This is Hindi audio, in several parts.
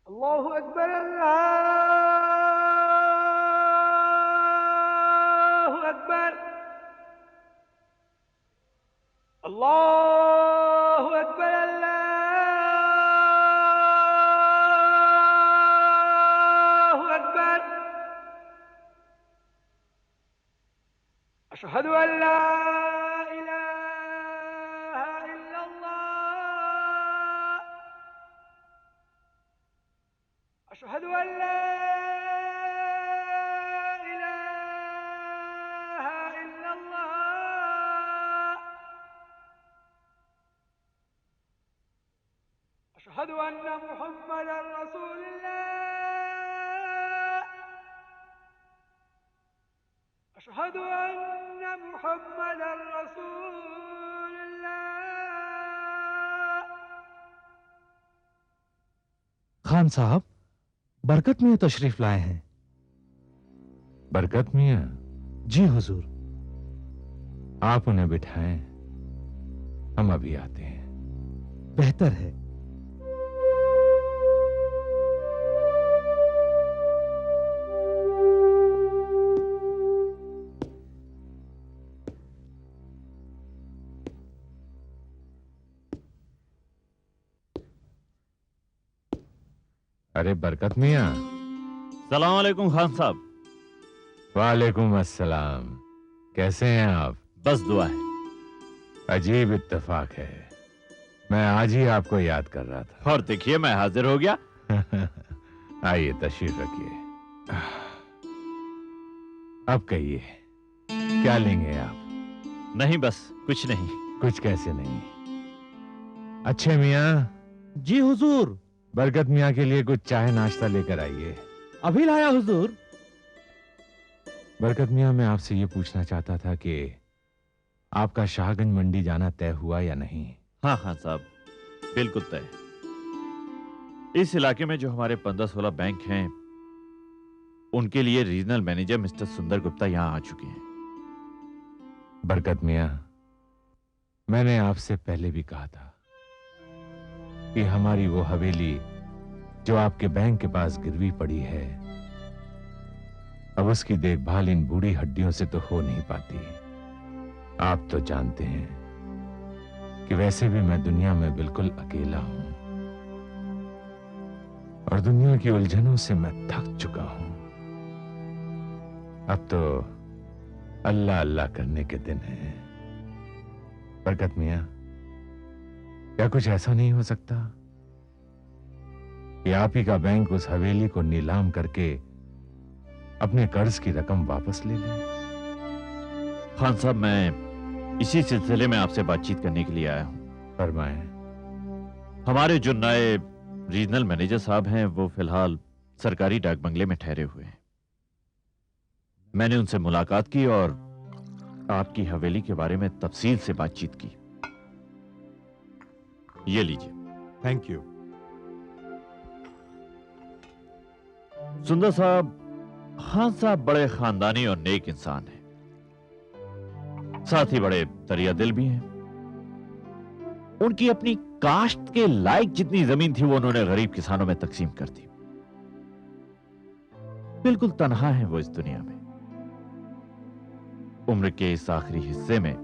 अल्लाहु अकबर अल्लाहु अकबर अल्लाहु अकबर अल्लाहु अकबर अशहदु अल्ला इलाहा इल्लल्लाह अशहदु अल्ला इलाहा इल्लल्लाह अशहदु अन्ना मुहम्मदर रसूलुल्लाह अशहदु अन्ना मुहम्मदर रसूलुल्लाह। खान साहब, बरकत मियां तशरीफ लाए हैं। बरकत मियां? जी हुजूर। आप उन्हें बिठाएं, हम अभी आते हैं। बेहतर है। अरे बरकत मियां। सलाम अलैकुम खान साहब। वालेकुम अस्सलाम। कैसे हैं आप? बस दुआ है। अजीब इत्तेफाक है, मैं आज ही आपको याद कर रहा था। और देखिए मैं हाजिर हो गया। आइए तशरीफ रखिए। अब कहिए, क्या लेंगे आप? नहीं बस कुछ नहीं। कुछ कैसे नहीं? अच्छे मियां। जी हुजूर। बरकत मियां के लिए कुछ चाय नाश्ता लेकर आइए। अभी लाया हुजूर। बरकत मियां, मैं आपसे ये पूछना चाहता था कि आपका शाहगंज मंडी जाना तय हुआ या नहीं? हाँ खान साहब, बिल्कुल तय। इस इलाके में जो हमारे 15-16 बैंक हैं, उनके लिए रीजनल मैनेजर मिस्टर सुंदर गुप्ता यहां आ चुके हैं। बरकत मियां, मैंने आपसे पहले भी कहा था कि हमारी वो हवेली जो आपके बैंक के पास गिरवी पड़ी है, अब उसकी देखभाल इन बूढ़ी हड्डियों से तो हो नहीं पाती। आप तो जानते हैं कि वैसे भी मैं दुनिया में बिल्कुल अकेला हूं और दुनिया की उलझनों से मैं थक चुका हूं। अब तो अल्लाह अल्लाह करने के दिन हैं। बरकत मियां, क्या कुछ ऐसा नहीं हो सकता कि आप ही का बैंक उस हवेली को नीलाम करके अपने कर्ज की रकम वापस ले ले? खान साहब, मैं इसी सिलसिले में आपसे बातचीत करने के लिए आया हूं। फरमाएं। हमारे जो नए रीजनल मैनेजर साहब हैं, वो फिलहाल सरकारी डाक बंगले में ठहरे हुए हैं। मैंने उनसे मुलाकात की और आपकी हवेली के बारे में तफसील से बातचीत की। ये लीजिए। Thank you. सुंदर साहब, खान साहब बड़े खानदानी और नेक इंसान हैं, साथ ही बड़े दरिया दिल भी हैं। उनकी अपनी काश्त के लायक जितनी जमीन थी वो उन्होंने गरीब किसानों में तकसीम कर दी। बिल्कुल तन्हा है वो इस दुनिया में। उम्र के इस आखिरी हिस्से में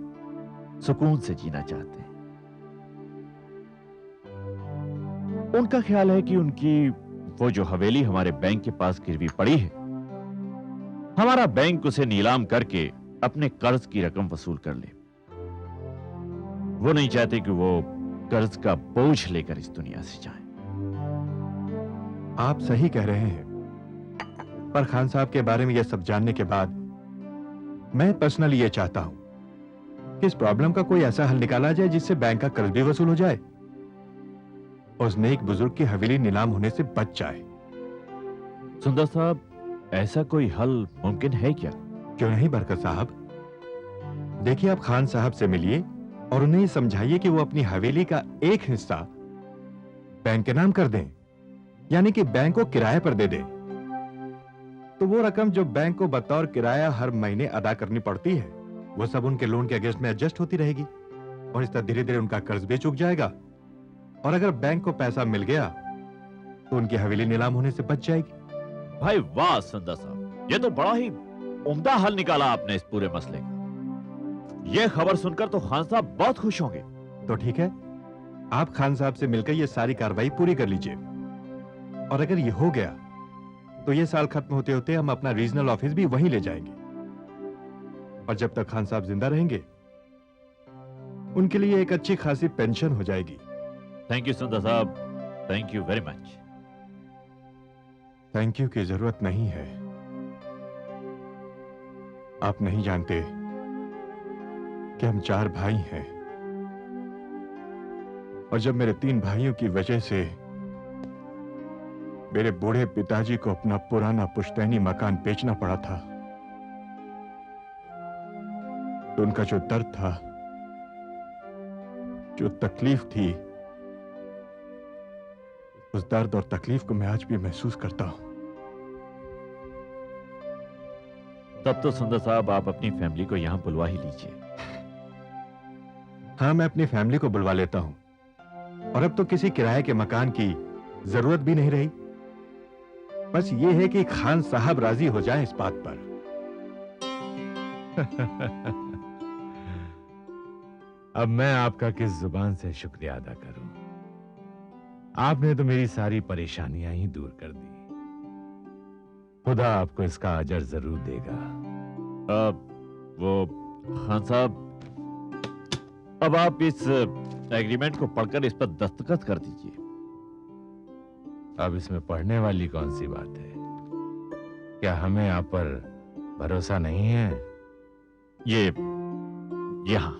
सुकून से जीना चाहते हैं। उनका ख्याल है कि उनकी वो जो हवेली हमारे बैंक के पास गिरवी पड़ी है, हमारा बैंक उसे नीलाम करके अपने कर्ज की रकम वसूल कर ले। वो नहीं चाहते कि वो कर्ज का बोझ लेकर इस दुनिया से जाएं। आप सही कह रहे हैं, पर खान साहब के बारे में यह सब जानने के बाद मैं पर्सनली यह चाहता हूं कि इस प्रॉब्लम का कोई ऐसा हल निकाला जाए जिससे बैंक का कर्ज भी वसूल हो जाए और उस नेक बुजुर्ग की हवेली नीलाम होने से बच जाए। सुंदर साहब, ऐसा कोई हल मुमकिन है क्या? क्यों नहीं बरकत साहब। देखिए, आप खान साहब से मिलिए और उन्हें समझाइए कि वो अपनी हवेली का एक हिस्सा बैंक के नाम कर दें, यानी कि बैंक को किराए पर दे दें। तो वो रकम जो बैंक को बतौर किराया हर महीने अदा करनी पड़ती है, वो सब उनके लोन के अगेंस्ट में एडजस्ट होती रहेगी और इस तरह धीरे धीरे उनका कर्ज भी चूक जाएगा। और अगर बैंक को पैसा मिल गया तो उनकी हवेली नीलाम होने से बच जाएगी। भाई वाह सुंदर साहब, ये तो बड़ा ही उम्दा हल निकाला आपने इस पूरे मसले का। ये खबर सुनकर तो खान साहब बहुत खुश होंगे। तो ठीक है, आप खान साहब से मिलकर ये सारी कार्रवाई पूरी कर लीजिए, और अगर ये हो गया तो ये साल खत्म होते होते हम अपना रीजनल ऑफिस भी वहीं ले जाएंगे। और जब तक खान साहब जिंदा रहेंगे उनके लिए एक अच्छी खासी पेंशन हो जाएगी। थैंक यू सुंदर साहब, thank you very much. Thank you की जरूरत नहीं है। आप नहीं जानते कि हम 4 भाई हैं, और जब मेरे 3 भाइयों की वजह से मेरे बूढ़े पिताजी को अपना पुराना पुश्तैनी मकान बेचना पड़ा था, तो उनका जो दर्द था, जो तकलीफ थी, उस दर्द और तकलीफ को मैं आज भी महसूस करता हूं। तब तो सुंदर साहब आप अपनी फैमिली को यहां बुलवा ही लीजिए। हाँ, मैं अपनी फैमिली को बुलवा लेता हूं, और अब तो किसी किराए के मकान की जरूरत भी नहीं रही। बस ये है कि खान साहब राजी हो जाएं इस बात पर। अब मैं आपका किस जुबान से शुक्रिया अदा करूं। आपने तो मेरी सारी परेशानियां ही दूर कर दी। खुदा आपको इसका अजर जरूर देगा। वो खान साहब, अब आप इस एग्रीमेंट को पढ़कर इस पर दस्तखत कर दीजिए। अब इसमें पढ़ने वाली कौन सी बात है? क्या हमें आप पर भरोसा नहीं है? ये यहां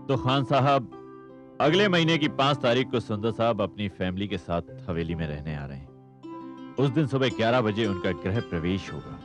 तो खान साहब, अगले महीने की 5 तारीख को सुंदर साहब अपनी फैमिली के साथ हवेली में रहने आ रहे हैं। उस दिन सुबह 11 बजे उनका गृह प्रवेश होगा।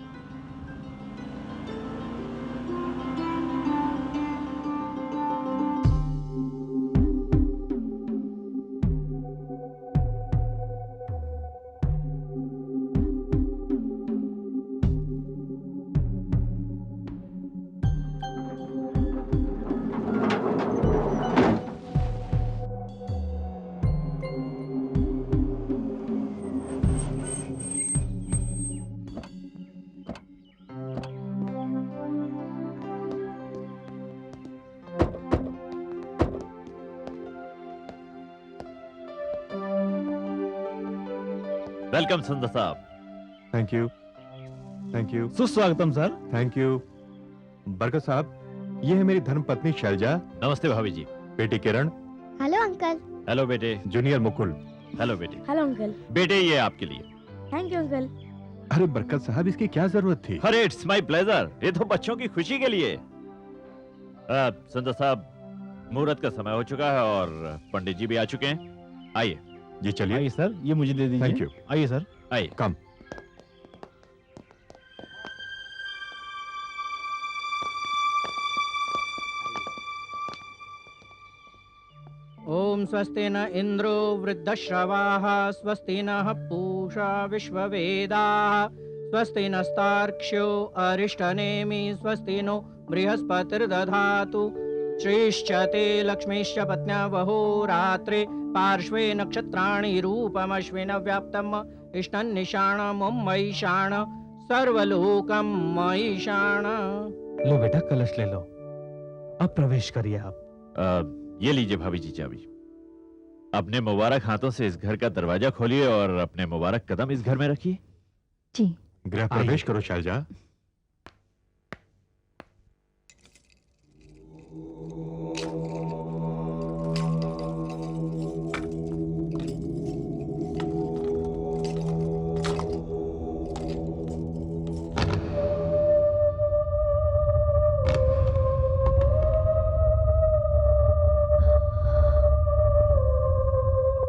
वेलकम सुंदर साहब। थैंक यू, थैंक यू, सुस्वागतम सर। Thank you. बरकत साहब, ये है मेरी धर्मपत्नी शैलजा, नमस्ते भाभी जी। बेटी किरण, हेलो अंकल। हेलो बेटे। जूनियर मुकुल। हेलो बेटे। Hello uncle. बेटे ये आपके लिए। Thank you uncle. अरे बरकत साहब, इसकी क्या जरूरत थी? अरे इट्स माय प्लेजर, ये तो बच्चों की खुशी के लिए। सुंदर साहब, मुहूर्त का समय हो चुका है और पंडित जी भी आ चुके हैं। आइए। जी चलिए। आइए सर, ये मुझे दे दीजिए। Thank you. आइए सर। आइए। कम। ओम स्वस्ति न इंद्रो वृद्धश्रवाः स्वस्ति नः पूषा विश्ववेदाः स्वस्ति नस्तार्क्ष्यो अरिष्टनेमि स्वस्ति नो बृहस्पतिर्दधातु श्रीश्चते लक्ष्मीश्च पत्न्या वहो रात्रे पार्श्वे नक्षत्राणि रूपमश्विन व्याप्तम् इष्टन् निशाणं मयिषाण सर्वलोकं मयिषाण। लो बेटा, कलश ले लो। अब प्रवेश करिए आप। ये लीजिए भाभी जी चाबी। अपने मुबारक हाथों से इस घर का दरवाजा खोलिए और अपने मुबारक कदम इस घर में रखिए। जी। गृह प्रवेश करो शैलजा।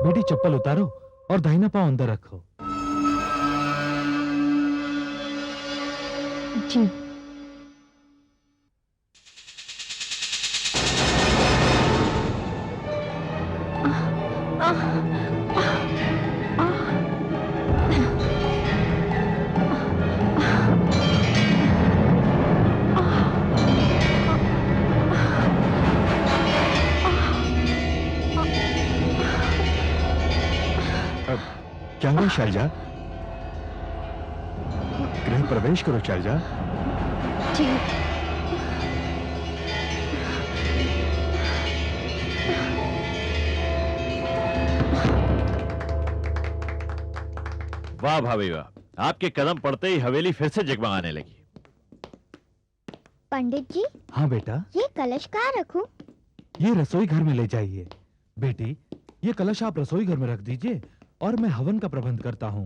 बेटी चप्पल उतारो और दाहिना पांव अंदर रखो। जी। आओ शैलजा, गृह प्रवेश करो शैलजा। जी। वाह भाभी वाह, आपके कदम पड़ते ही हवेली फिर से जगमगाने लगी। पंडित जी, हाँ बेटा, ये कलश कहाँ रखूं? ये रसोई घर में ले जाइए। बेटी, ये कलश आप रसोई घर में रख दीजिए और मैं हवन का प्रबंध करता हूँ।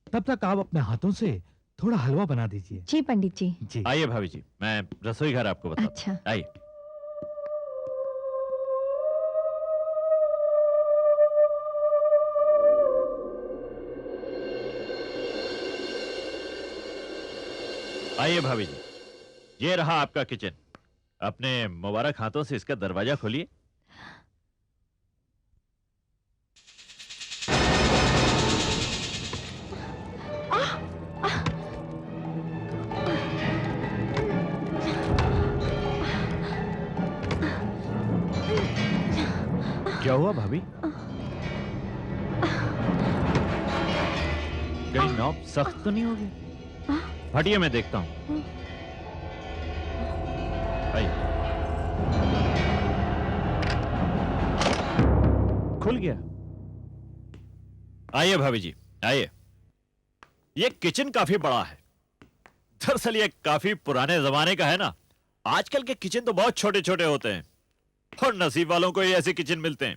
तब तक आप अपने हाथों से थोड़ा हलवा बना दीजिए। जी पंडित जी। जी। आइए भाभी जी, मैं रसोई घर आपको बताता हूँ। अच्छा। आइए। आइए भाभी जी, ये रहा आपका किचन। अपने मुबारक हाथों से इसका दरवाजा खोलिए। क्या हुआ भाभी? कहीं नॉब सख्त तो नहीं होगी? हटिए, मैं देखता हूं। आइए। खुल गया। आइए भाभी जी, आइए। ये किचन काफी बड़ा है। दरअसल ये काफी पुराने जमाने का है ना। आजकल के किचन तो बहुत छोटे छोटे होते हैं और नसीब वालों को ही ऐसे किचन मिलते हैं।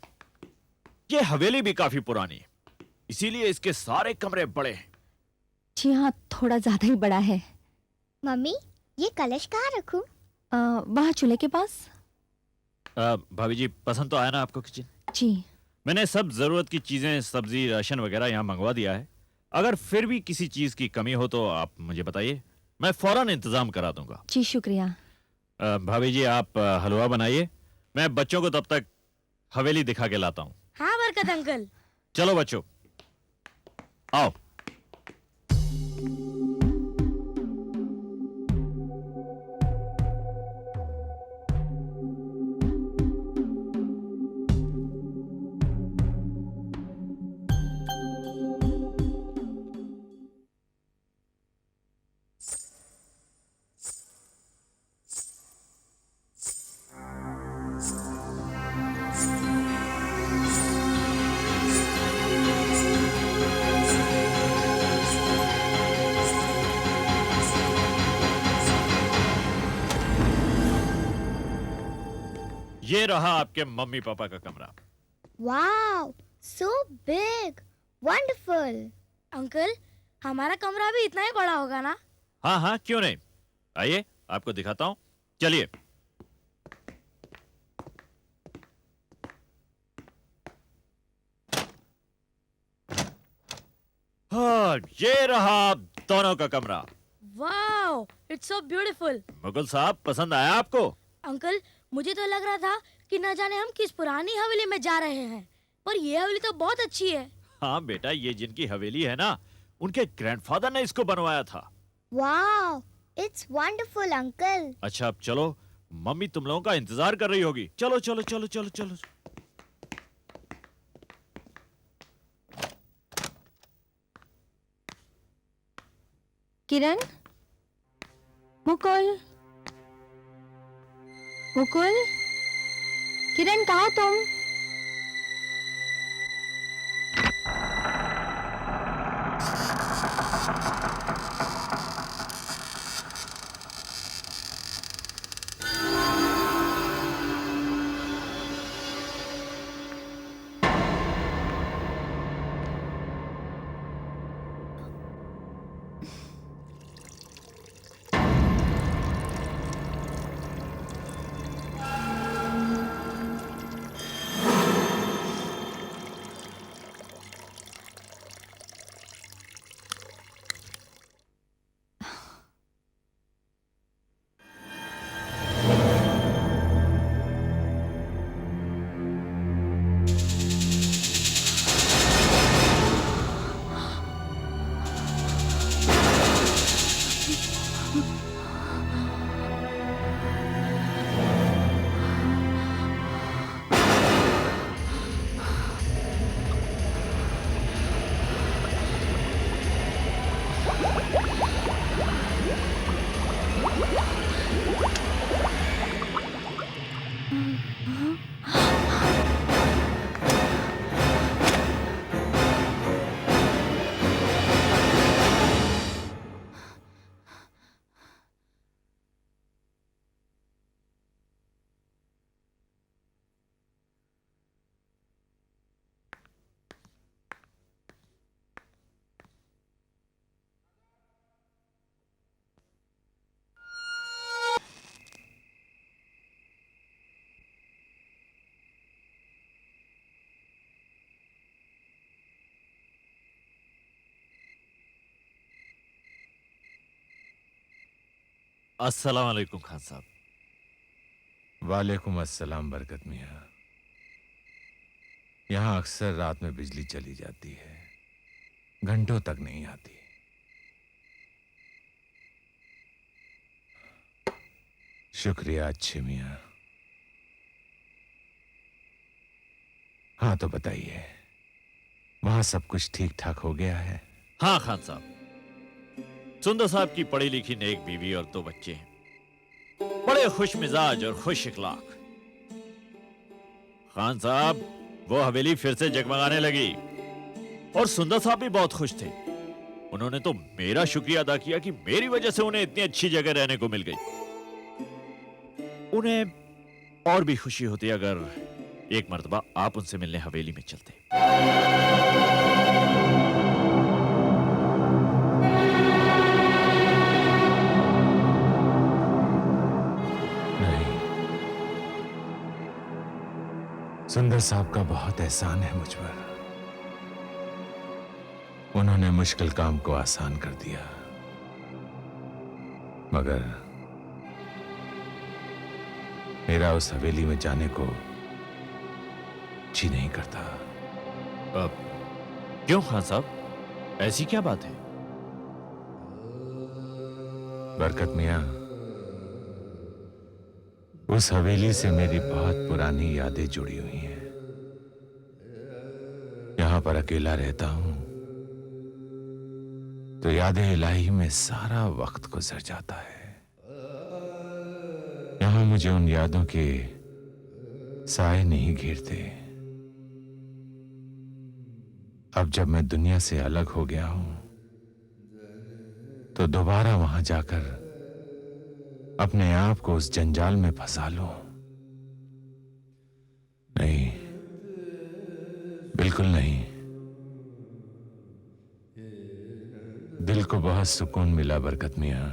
ये हवेली भी काफी पुरानी है, इसीलिए इसके सारे कमरे बड़े हैं। जी हाँ, थोड़ा ज्यादा ही बड़ा है। मम्मी, ये कलश कहाँ रखूं? वहाँ चूल्हे के पास। भाभी जी, पसंद तो आया ना आपको किचन? जी। मैंने सब जरूरत की चीजें, सब्जी, राशन वगैरह यहाँ मंगवा दिया है। अगर फिर भी किसी चीज की कमी हो तो आप मुझे बताइए, मैं फौरन इंतजाम करा दूंगा। जी शुक्रिया। भाभी जी, आप हलवा बनाइए, मैं बच्चों को तब तक हवेली दिखा के लाता हूँ। हाँ बरकत अंकल। चलो बच्चों, आओ। ये रहा आपके मम्मी पापा का कमरा। Wow, so big, wonderful। Uncle, हमारा कमरा भी इतना ही बड़ा होगा ना? हाँ हाँ, क्यों नहीं। आइए, आपको दिखाता हूँ, चलिए। हाँ, ये रहा दोनों का कमरा। Wow, it's so beautiful. Mughal साहब, पसंद आया आपको? अंकल, मुझे तो लग रहा था कि न जाने हम किस पुरानी हवेली में जा रहे हैं, पर ये हवेली तो बहुत अच्छी है। हाँ बेटा, ये जिनकी हवेली है ना, उनके ग्रैंडफादर ने इसको बनवाया था। Wow, it's wonderful uncle. अच्छा, अब चलो, मम्मी तुम लोगों का इंतजार कर रही होगी। चलो चलो चलो चलो चलो। किरण, मुकुल, मुकुल, किरण, कहाँ तुम? अस्सलाम वालेकुम खान साहब। वालेकुम अस्सलाम बरकत मियाँ। यहाँ अक्सर रात में बिजली चली जाती है, घंटों तक नहीं आती। शुक्रिया अच्छे मियाँ। हाँ तो बताइए, वहां सब कुछ ठीक ठाक हो गया है? हाँ खान साहब, सुंदर साहब की पढ़ी लिखी नेक बीवी और 2 बच्चे हैं, बड़े खुश मिजाज और खुश इखलाक। खान साहब, वो हवेली फिर से जगमगाने लगी और सुंदर साहब भी बहुत खुश थे। उन्होंने तो मेरा शुक्रिया अदा किया कि मेरी वजह से उन्हें इतनी अच्छी जगह रहने को मिल गई। उन्हें और भी खुशी होती अगर एक मर्तबा आप उनसे मिलने हवेली में चलते। नहीं, सुंदर साहब का बहुत एहसान है मुझ पर। उन्होंने मुश्किल काम को आसान कर दिया, मगर मेरा उस हवेली में जाने को जी नहीं करता। क्यों खान साहब, ऐसी क्या बात है? बरकत मियाँ, उस हवेली से मेरी बहुत पुरानी यादें जुड़ी हुई हैं। यहां पर अकेला रहता हूं तो यादें इलाही में सारा वक्त गुजर जाता है। यहां मुझे उन यादों के साए नहीं घेरते। अब जब मैं दुनिया से अलग हो गया हूं तो दोबारा वहां जाकर अपने आप को उस जंजाल में फंसा लूं? नहीं, बिल्कुल नहीं। दिल को बहुत सुकून मिला बरकत मियां,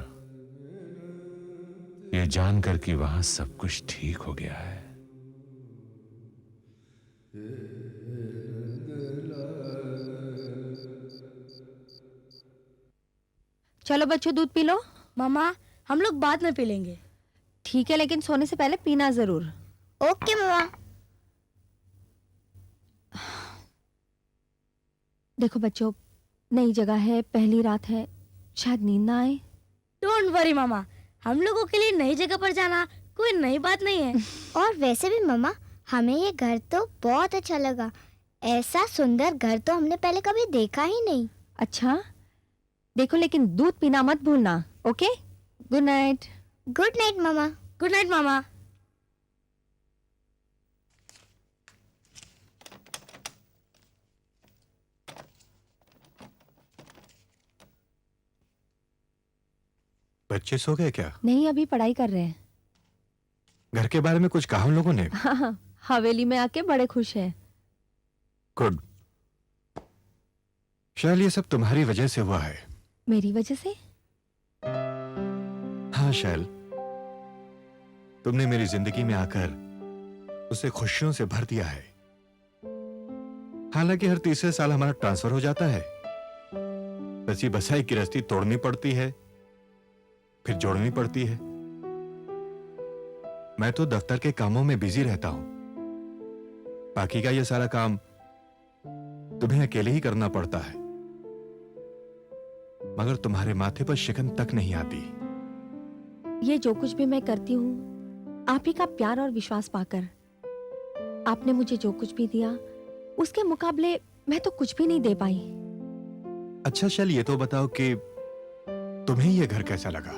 ये जानकर कि वहां सब कुछ ठीक हो गया है। चलो बच्चों, दूध पी लो। मामा, हम लोग बाद में पी लेंगे। ठीक है, लेकिन सोने से पहले पीना जरूर। ओके मम्मा। देखो बच्चों, नई जगह है, पहली रात है, शायद नींद ना आए। डोंट वरी मामा, हम लोगों के लिए नई जगह पर जाना कोई नई बात नहीं है। और वैसे भी मम्मा, हमें ये घर तो बहुत अच्छा लगा। ऐसा सुंदर घर तो हमने पहले कभी देखा ही नहीं। अच्छा, देखो लेकिन दूध पीना मत भूलना। Okay, good night. Good night मम्मा। गुड नाइट मामा। बच्चे सो गए क्या? नहीं, अभी पढ़ाई कर रहे हैं। घर के बारे में कुछ कहा उन लोगों ने? हाँ, हवेली में आके बड़े खुश हैं। गुड। शायद ये सब तुम्हारी वजह से हुआ है। मेरी वजह से? हाँ शैल, तुमने मेरी जिंदगी में आकर उसे खुशियों से भर दिया है। हालांकि हर तीसरे साल हमारा ट्रांसफर हो जाता है। बसी बसाई की रस्ती तोड़नी पड़ती है, फिर जोड़नी पड़ती है। मैं तो दफ्तर के कामों में बिजी रहता हूं। बाकी का ये सारा काम तुम्हें अकेले ही करना पड़ता है। मगर तुम्हारे माथे पर शिकन तक नहीं आती। ये जो कुछ भी मैं करती हूँ, आप ही का प्यार और विश्वास पाकर। आपने मुझे जो कुछ भी दिया, उसके मुकाबले मैं तो कुछ भी नहीं दे पाई। अच्छा शैल, ये तो बताओ कि तुम्हें ये घर कैसा लगा?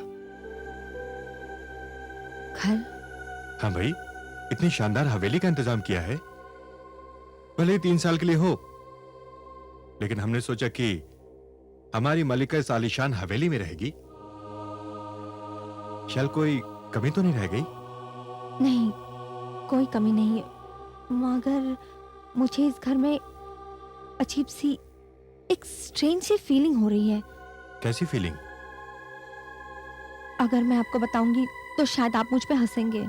घर? हाँ भाई, इतनी शानदार हवेली का इंतजाम किया है। भले ही 3 साल के लिए हो, लेकिन हमने सोचा कि हमारी मलिका इस आलीशान हवेली में रहेगी। शैल, कोई कमी तो नहीं रह गई? नहीं, कोई कमी नहीं, मगर मुझे इस घर में अजीब सी, एक स्ट्रेंज सी फीलिंग हो रही है। कैसी फीलिंग? अगर मैं आपको बताऊंगी तो शायद आप मुझ पे हंसेंगे।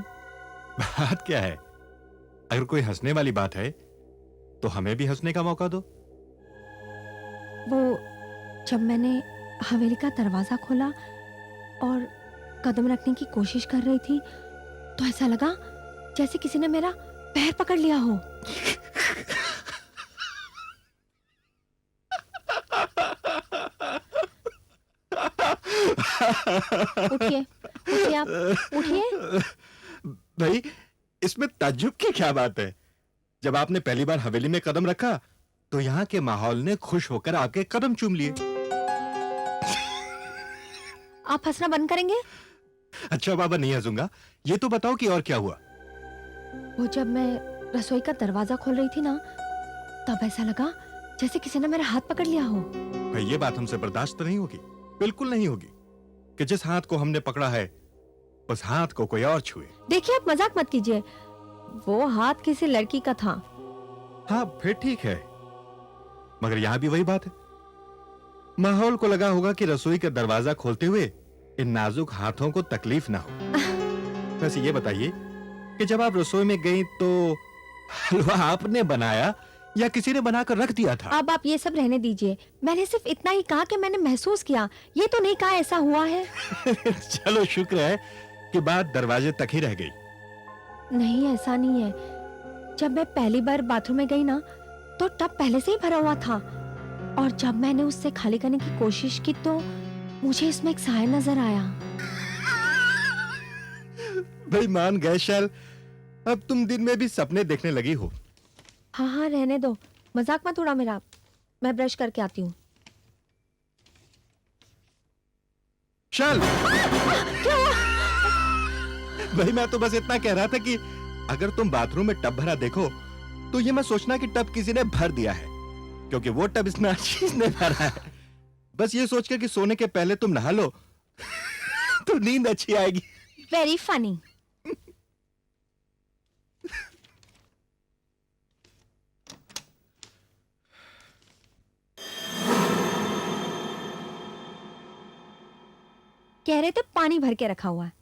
बात क्या है? अगर कोई हंसने वाली बात है तो हमें भी हंसने का मौका दो। वो जब मैंने हवेली का दरवाजा खोला और कदम रखने की कोशिश कर रही थी तो ऐसा लगा जैसे किसी ने मेरा पैर पकड़ लिया हो। उठिए, उठिए आप, उठिए। भाई, इसमें ताज्जुब की क्या बात है? जब आपने पहली बार हवेली में कदम रखा तो यहाँ के माहौल ने खुश होकर आपके कदम चूम लिए। आप हंसना बंद करेंगे? अच्छा बाबा, नहीं हंसूंगा। ये तो बताओ कि और क्या हुआ? वो जब मैं रसोई का दरवाजा खोल रही थी ना, तब ऐसा लगा जैसे किसी ने मेरा हाथ पकड़ लिया हो। भाई, ये बात हमसे बर्दाश्त नहीं होगी, बिल्कुल नहीं होगी कि जिस हाथ को हमने पकड़ा है उस हाथ को कोई और छुए। देखिए, आप मजाक मत कीजिए, वो हाथ किसी लड़की का था। हाँ, फिर ठीक है, मगर यहाँ भी वही बात है। माहौल को लगा होगा कि रसोई का दरवाजा खोलते हुए इन नाजुक हाथों को तकलीफ ना हो। वैसे ये बताइए कि जब आप रसोई में गई तो हलवा आपने बनाया या किसी ने बनाकर रख दिया था? अब आप ये सब रहने दीजिए। मैंने सिर्फ इतना ही कहा कि मैंने महसूस किया, ये तो नहीं कहा ऐसा हुआ है। चलो, शुक्र है कि बात दरवाजे तक ही रह गई। नहीं, ऐसा नहीं है। जब मैं पहली बार बाथरूम में गई ना, तो टब पहले से ही भरा हुआ था, और जब मैंने उससे खाली करने की कोशिश की तो मुझे इसमें एक साया नजर आया। भाई, मान गए शैल, अब तुम दिन में भी सपने देखने लगी हो। हाँ हाँ, रहने दो, मजाक मत उड़ा मेरा। मैं ब्रश करके आती हूँ। शैल! भाई, मैं तो बस इतना कह रहा था कि अगर तुम बाथरूम में टब भरा देखो तो ये मत सोचना कि टब किसी ने भर दिया है, क्योंकि वो टब इस नाचीज ने भरा है। बस ये सोचकर कि सोने के पहले तुम नहा लो तो नींद अच्छी आएगी। Very funny. कह रहे थे पानी भर के रखा हुआ है।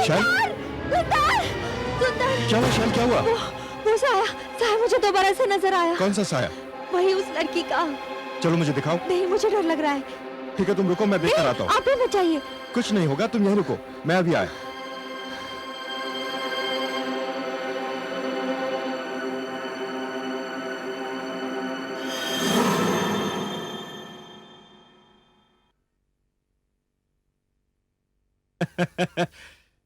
शैल! क्या हुआ शैल, क्या हुआ? वो साया मुझे दोबारा से नजर आया। कौन सा साया? वही उस लड़की का। चलो मुझे दिखाओ। नहीं, मुझे डर लग रहा है। ठीक है, तुम रुको, मैं देख कर आता हूँ। आप भी बचाइए। कुछ नहीं होगा, तुम यहीं रुको, मैं अभी आया।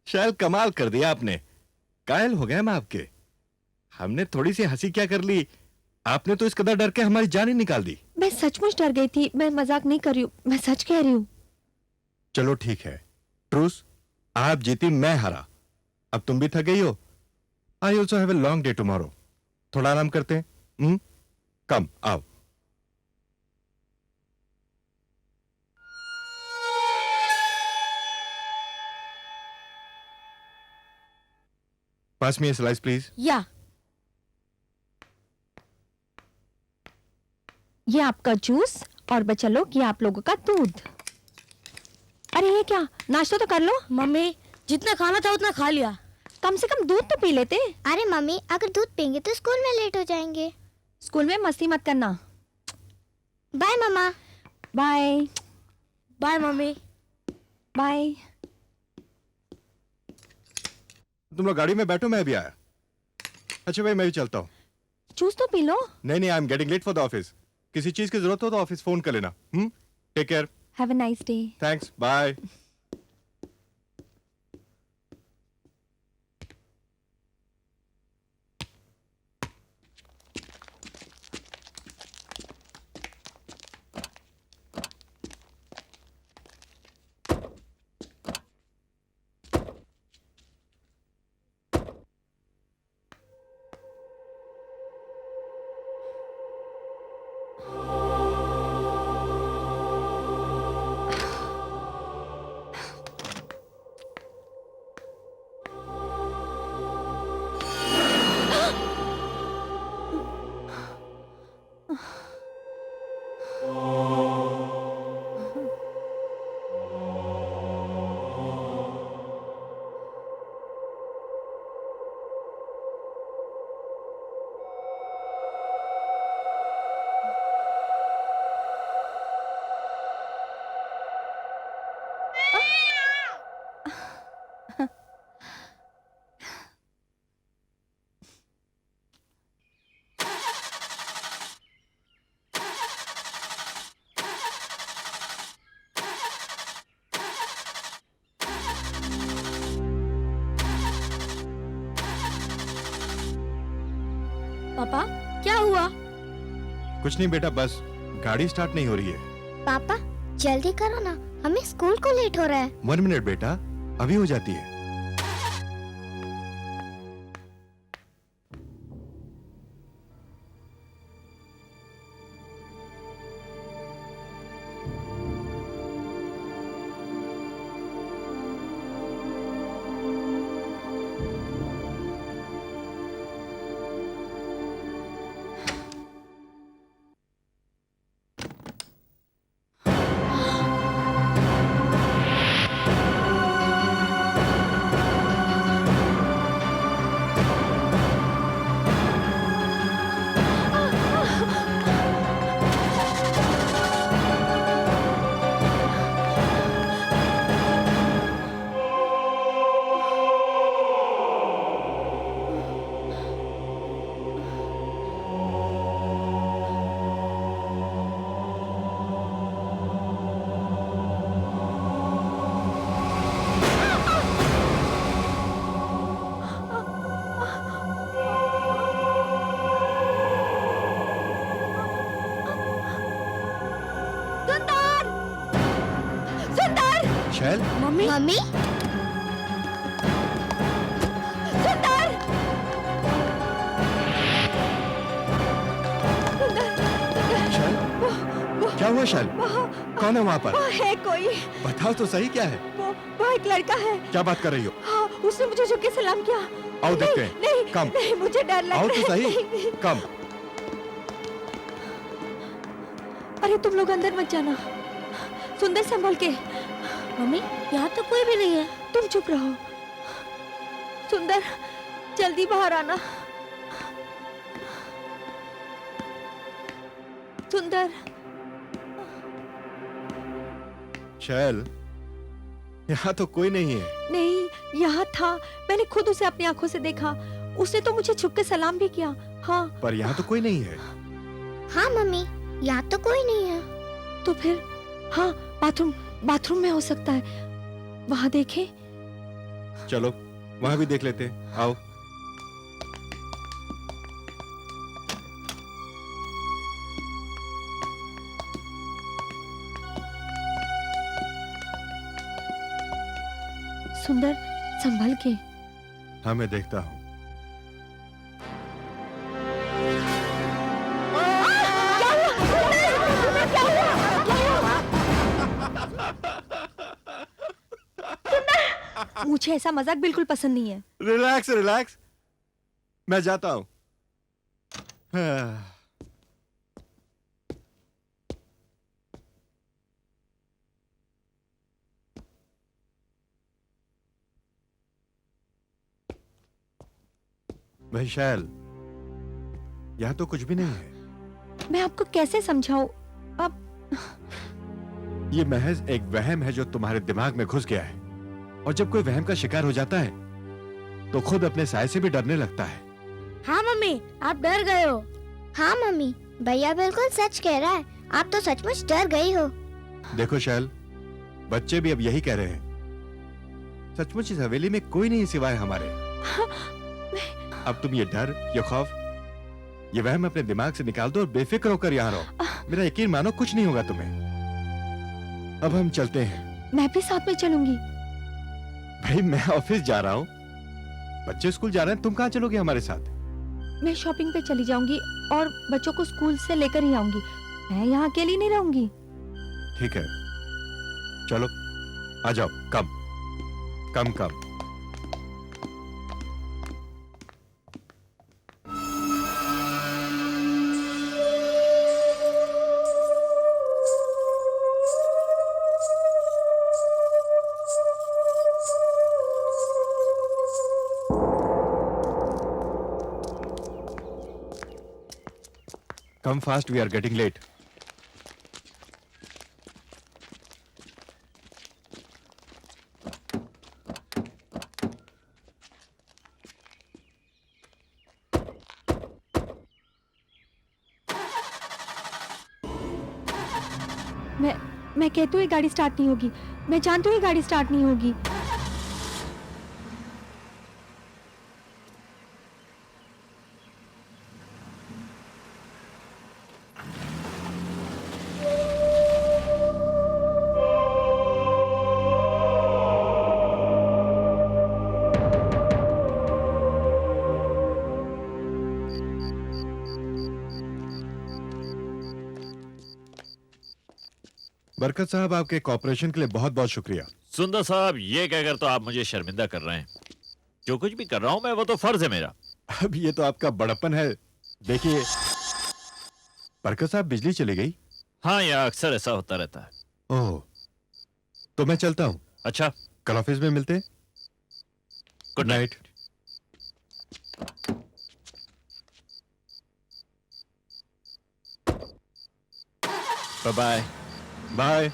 शैल, कमाल कर दिया आपने। कायल हो गए हम आपके। हमने थोड़ी सी हंसी क्या कर ली, आपने तो इस कदर डर के हमारी जान ही निकाल दी। मैं सचमुच डर गई थी, मैं मजाक नहीं कर रही हूँ, मैं सच कह रही हूँ। चलो ठीक है, ट्रूस, आप जीती, मैं हारा। अब तुम भी थक गई हो। I also have a long day tomorrow. थोड़ा आराम करते हैं। कम, आओ। पास में स्लाइस प्लीज। या ये आपका जूस और बच्चा लोग ये आप लोगों का दूध। अरे ये क्या, नाश्ता तो कर लो। मम्मी, जितना खाना था उतना खा लिया। कम से कम दूध तो पी लेते। अरे मम्मी, अगर दूध पियेंगे तो स्कूल में लेट हो जाएंगे। स्कूल में मस्ती मत करना। बाय मम्मा। Bye bye mummy. बाय। तुम लोग गाड़ी में बैठो, मैं अभी आया। अच्छा भाई, मैं भी चलता हूँ। जूस तो पी लो। नहीं, I am getting late for the office. किसी चीज की जरूरत हो तो ऑफिस फोन कर लेना। Take care. Have a nice day. Thanks, bye. पापा क्या हुआ? कुछ नहीं बेटा, बस गाड़ी स्टार्ट नहीं हो रही है। पापा जल्दी करो ना, हमें स्कूल को लेट हो रहा है। 1 मिनट बेटा, अभी हो जाती है। शैल, मम्मी मम्मी शैल, क्या हुआ शैल? कौन है वहाँ पर? है कोई, बताओ तो सही, क्या है? वो एक लड़का है। क्या बात कर रही हो? हाँ, उसने मुझे झुक के सलाम किया। आओ देखते हैं। नहीं, कम। नहीं, मुझे डर लग आओ रहा तो है। सही, नहीं। कम। अरे तुम लोग अंदर मत जाना, सुंदर संभल के। मम्मी यहाँ तो कोई भी नहीं है। तुम चुप रहो। सुंदर जल्दी बाहर आना। सुंदर, शैल, यहाँ तो कोई नहीं है। नहीं यहाँ था, मैंने खुद उसे अपनी आंखों से देखा। उसने तो मुझे झुक के सलाम भी किया। हाँ, पर यहाँ तो कोई नहीं है। हाँ मम्मी, यहाँ तो कोई नहीं है। तो फिर हाँ, बाथरूम में हो सकता है। वहां देखें। चलो वहां भी देख लेते हैं, आओ। सुंदर संभल के। हाँ मैं देखता हूँ। मुझे ऐसा मजाक बिल्कुल पसंद नहीं है। रिलैक्स रिलैक्स, मैं जाता हूँ। भाई शैल, यहाँ तो कुछ भी नहीं है। मैं आपको कैसे समझाऊं? अब ये महज एक वहम है जो तुम्हारे दिमाग में घुस गया है, और जब कोई वहम का शिकार हो जाता है तो खुद अपने साय से भी डरने लगता है। हाँ मम्मी, आप डर गए हो। हाँ मम्मी, भैया बिल्कुल सच कह रहा है। आप तो सचमुच डर गई हो। देखो शैल, बच्चे भी अब यही कह रहे हैं। सचमुच इस हवेली में कोई नहीं सिवाय हमारे। अब तुम ये डर, ये खौफ, ये वहम अपने दिमाग से निकाल दो और बेफिक्र होकर यहाँ रहो। मेरा यकीन मानो, कुछ नहीं होगा तुम्हें। अब हम चलते हैं। मैं भी साथ में चलूंगी। भाई मैं ऑफिस जा रहा हूँ, बच्चे स्कूल जा रहे हैं, तुम कहाँ चलोगे हमारे साथ? मैं शॉपिंग पे चली जाऊंगी और बच्चों को स्कूल से लेकर ही आऊंगी। मैं यहाँ अकेली नहीं रहूंगी। ठीक है, चलो आ जाओ। कम कम कम। Come fast, we are getting late. मैं कहती हूँ ये गाड़ी स्टार्ट नहीं होगी, मैं जानती हूँ ये गाड़ी स्टार्ट नहीं होगी। बरकत साहब, आपके कॉपरेशन के लिए बहुत बहुत शुक्रिया। सुंदर साहब, ये कहकर तो आप मुझे शर्मिंदा कर रहे हैं। जो कुछ भी कर रहा हूं मैं, वो तो फर्ज है मेरा। अब ये तो आपका बड़प्पन है। देखिए बरकत साहब, बिजली चली गई। हाँ, यह अक्सर ऐसा होता रहता है। ओह, तो मैं चलता हूँ। अच्छा, कल ऑफिस में मिलते हैं। Good night. Bye bye. Bye.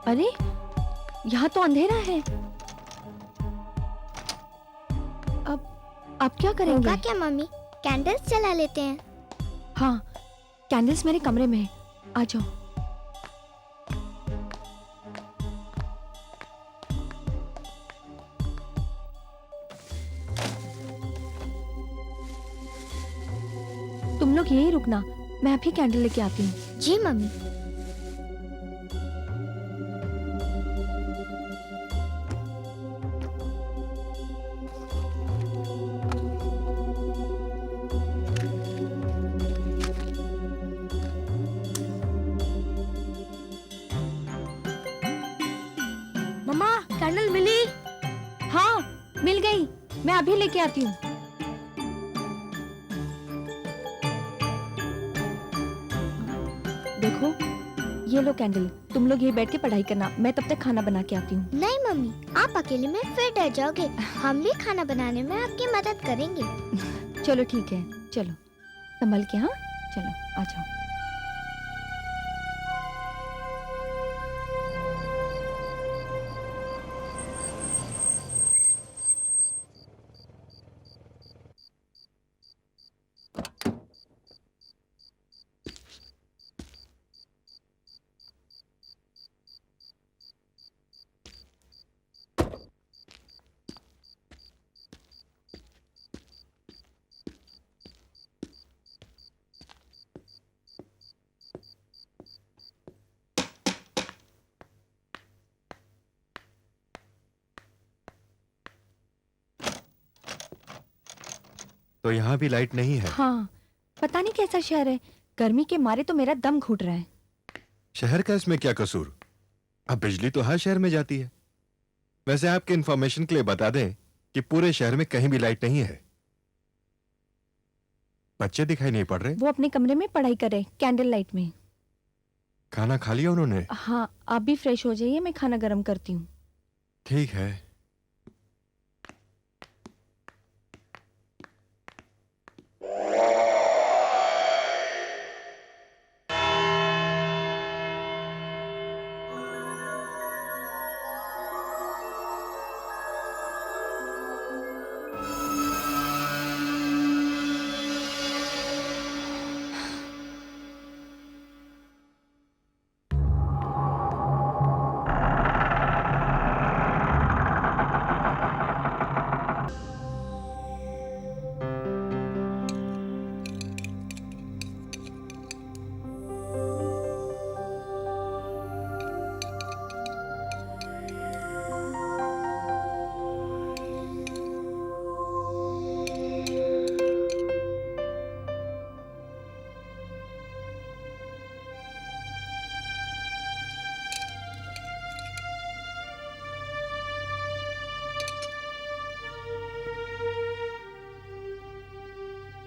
अरे यहाँ तो अंधेरा है। अब क्या करेंगे? होगा क्या मम्मी, कैंडल्स जला लेते हैं। हाँ, कैंडल्स मेरे कमरे में है, आ जाओ। तुम लोग यही रुकना, मैं अभी कैंडल लेके आती हूँ। जी मम्मी। मम्मा कैंडल मिली? हाँ, मिल गई, मैं अभी लेके आती हूँ। देखो, ये लो कैंडल, तुम लोग यही बैठ के पढ़ाई करना, मैं तब तक खाना बना के आती हूँ। नहीं मम्मी, आप अकेले में फिर डर जाओगे। हम भी खाना बनाने में आपकी मदद करेंगे। चलो ठीक है, चलो संभल के। हाँ चलो, आ जाओ। तो यहाँ भी लाइट नहीं है। हाँ, पता नहीं कैसा शहर है, गर्मी के मारे तो मेरा दम घुट रहा है। शहर का इसमें क्या कसूर? अब बिजली तो हर शहर में जाती है। वैसे आपके इंफॉर्मेशन के लिए बता दें कि पूरे शहर में कहीं भी लाइट नहीं है। बच्चे दिखाई नहीं पड़ रहे। वो अपने कमरे में पढ़ाई कर रहे, कैंडल लाइट में। खाना खा लिया उन्होंने? हाँ, आप भी फ्रेश हो जाइए, मैं खाना गर्म करती हूँ। ठीक है।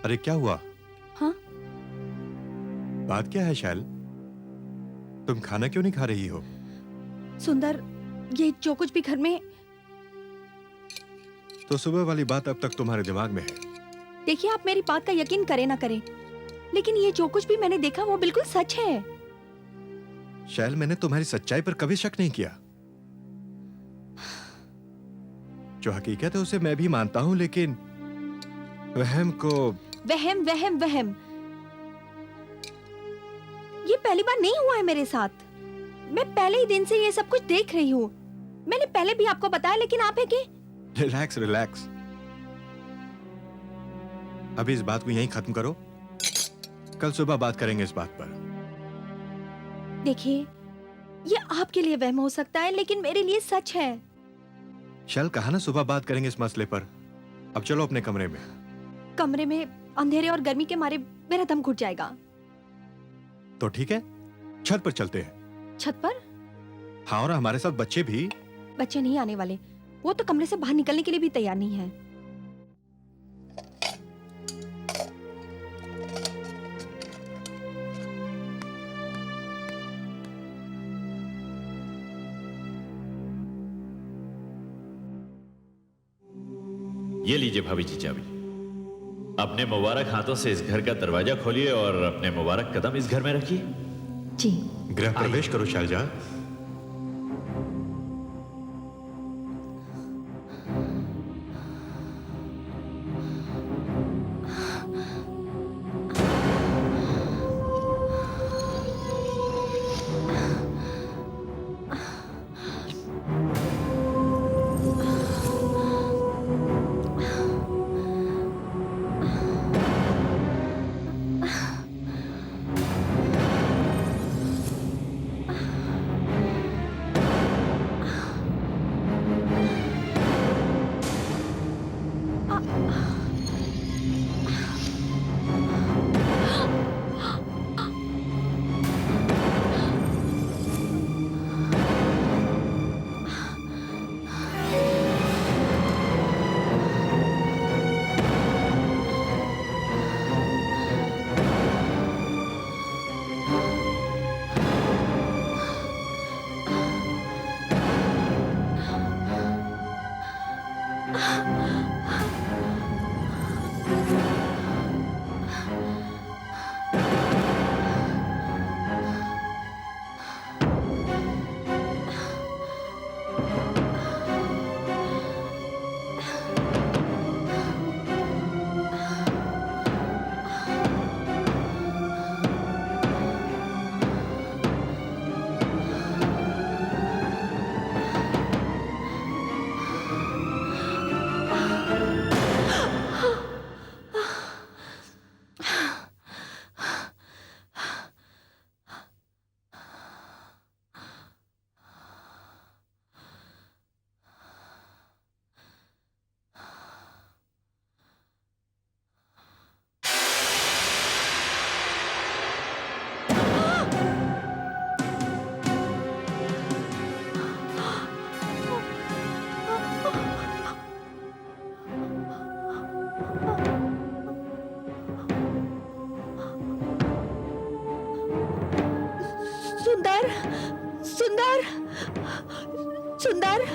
अरे क्या हुआ? हाँ? बात क्या है शैल? तुम खाना क्यों नहीं खा रही हो? सुंदर, ये जो कुछ भी घर में, तो सुबह वाली बात अब तक तुम्हारे दिमाग में है? देखिए आप मेरी बात का यकीन करें ना करें, लेकिन ये जो कुछ भी मैंने देखा वो बिल्कुल सच है। शैल, मैंने तुम्हारी सच्चाई पर कभी शक नहीं किया। जो हकीकत है उसे मैं भी मानता हूं, लेकिन वहम को... वहम वहम वहम, ये पहली बार नहीं हुआ है मेरे साथ। मैं पहले ही दिन से ये सब कुछ देख रही हूँ। मैंने पहले भी आपको बताया, लेकिन आप है कि... रिलैक्स रिलैक्स, अभी इस बात को यहीं खत्म करो। कल सुबह बात करेंगे इस बात पर। देखिए, ये आपके लिए वहम हो सकता है, लेकिन मेरे लिए सच है। शैल, कहा ना सुबह बात करेंगे इस मसले पर। अब चलो अपने कमरे में। कमरे में अंधेरे और गर्मी के मारे मेरा दम घुट जाएगा। तो ठीक है, छत पर चलते हैं। छत पर? हाँ, और हमारे साथ बच्चे भी। बच्चे नहीं आने वाले, वो तो कमरे से बाहर निकलने के लिए भी तैयार नहीं है। ये लीजिए भाभी जी चाबी। अपने मुबारक हाथों से इस घर का दरवाजा खोलिए और अपने मुबारक कदम इस घर में रखिए। जी। गृह प्रवेश करो शैलजा। सुंदर, सुंदर, सुंदर।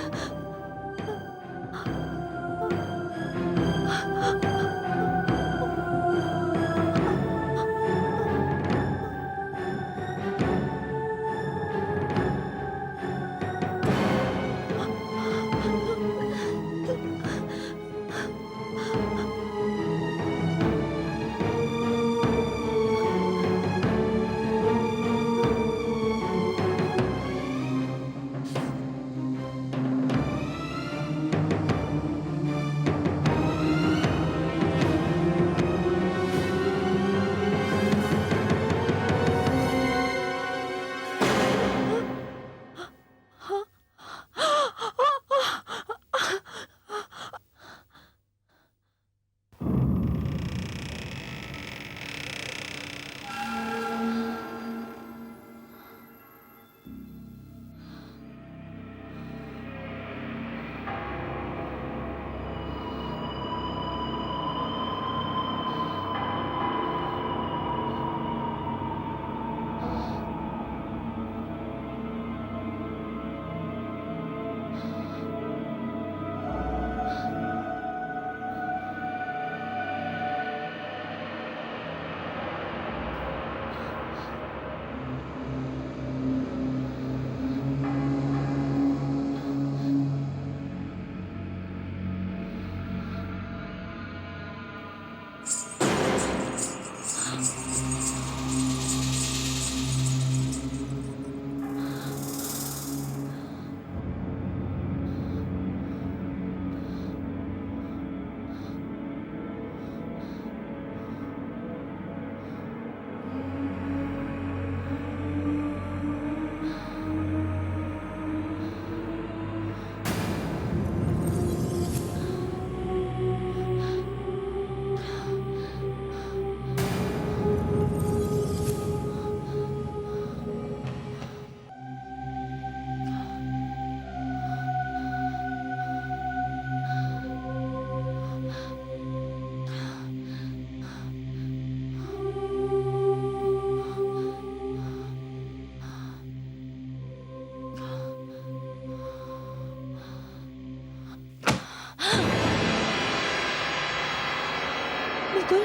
मुकुल,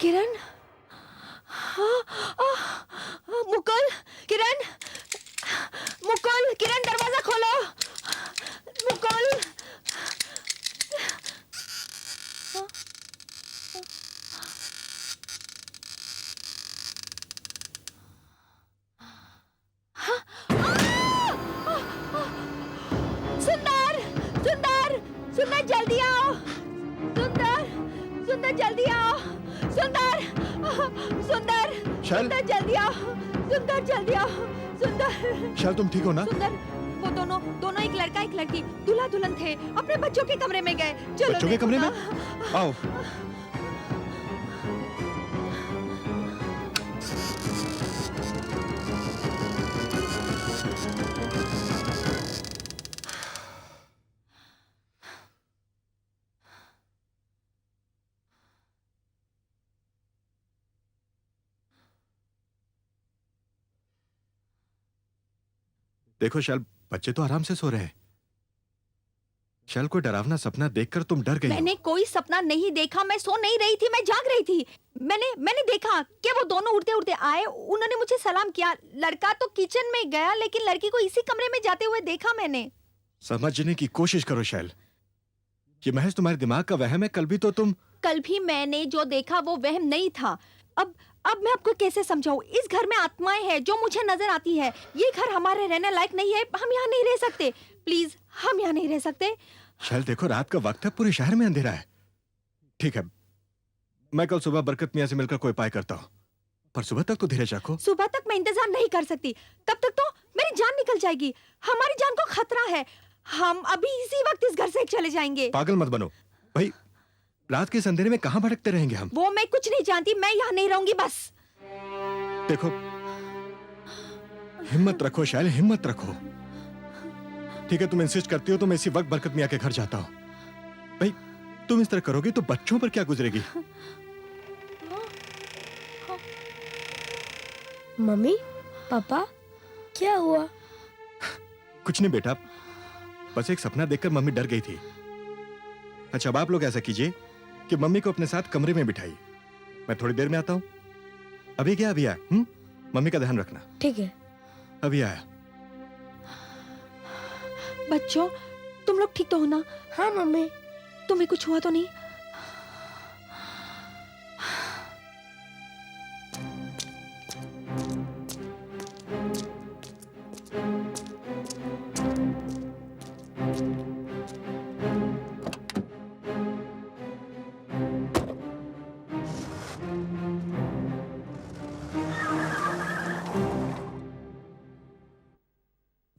किरण, मुकुल, किरण, मुकुल, किरण दरवाजा खोलो, मुकुल। सुंदर, सुंदर, सुंदर जल्दी आओ, सुंदर, सुंदर जल्दी आओ, सुंदर, सुंदर, शैल। सुंदर जल्दी आओ, सुंदर जल्दी आओ, सुंदर, शैल तुम ठीक हो ना? सुंदर, वो दोनों दोनों एक लड़का एक लड़की दूल्हा दुल्हन थे, अपने बच्चों के कमरे में गए। चलो बच्चों के देखो कमरे में? ना। आओ। देखो शैल, बच्चे तो आराम से सो रहे हैं। शैल, कोई डरावना सपना देखकर तुम डर गई हो। मैंने कोई सपना नहीं देखा, मैं सो नहीं रही थी, मैं जाग रही थी। मैंने देखा कि वो दोनों उड़ते उड़ते आए, उन्होंने मुझे सलाम किया। लड़का तो किचन में गया, लेकिन लड़की को इसी कमरे में जाते हुए देखा मैंने। समझने की कोशिश करो शैल, ये महज तुम्हारे दिमाग का वहम है। कल भी तो तुम। कल भी मैंने जो देखा वो वहम नहीं था। अब मैं आपको कैसे समझाऊं? इस घर में आत्माएं हैं जो मुझे नजर आती है। ये घर हमारे रहने लायक नहीं है, हम यहाँ नहीं रह सकते। प्लीज, हम यहाँ नहीं रह सकते। शैल देखो, रात का वक्त है, पूरे शहर में अंधेरा है। ठीक है, मैं कल सुबह बरकत मियां से मिलकर कोई उपाय करता हूँ, पर सुबह तक तो धीरज रखो। सुबह तक मैं इंतजार नहीं कर सकती, तब तक तो मेरी जान निकल जाएगी। हमारी जान को खतरा है। हम अभी इसी वक्त इस घर से चले जाएंगे। पागल मत बनो भाई, रात के इस अंधेरे में कहाँ भटकते रहेंगे हम? वो मैं कुछ नहीं जानती, मैं यहाँ नहीं रहूंगी बस। देखो, हिम्मत रखो शैल, हिम्मत रखो। ठीक है, तुम इंसिस्ट करती हो तो मैं इसी वक्त बरकत मियां के घर जाता हूँ। भाई, तुम इस तरह करोगी तो बच्चों पर क्या गुजरेगी? मम्मी, पापा, क्या हुआ? कुछ नहीं बेटा, बस एक सपना देखकर मम्मी डर गई थी। अच्छा, अब आप लोग ऐसा कीजिए कि मम्मी को अपने साथ कमरे में बिठाइए, मैं थोड़ी देर में आता हूँ। अभी क्या? अभी आया। मम्मी का ध्यान रखना। ठीक है। अभी आया। बच्चों, तुम लोग ठीक तो हो ना? हाँ मम्मी। तुम्हें कुछ हुआ तो नहीं?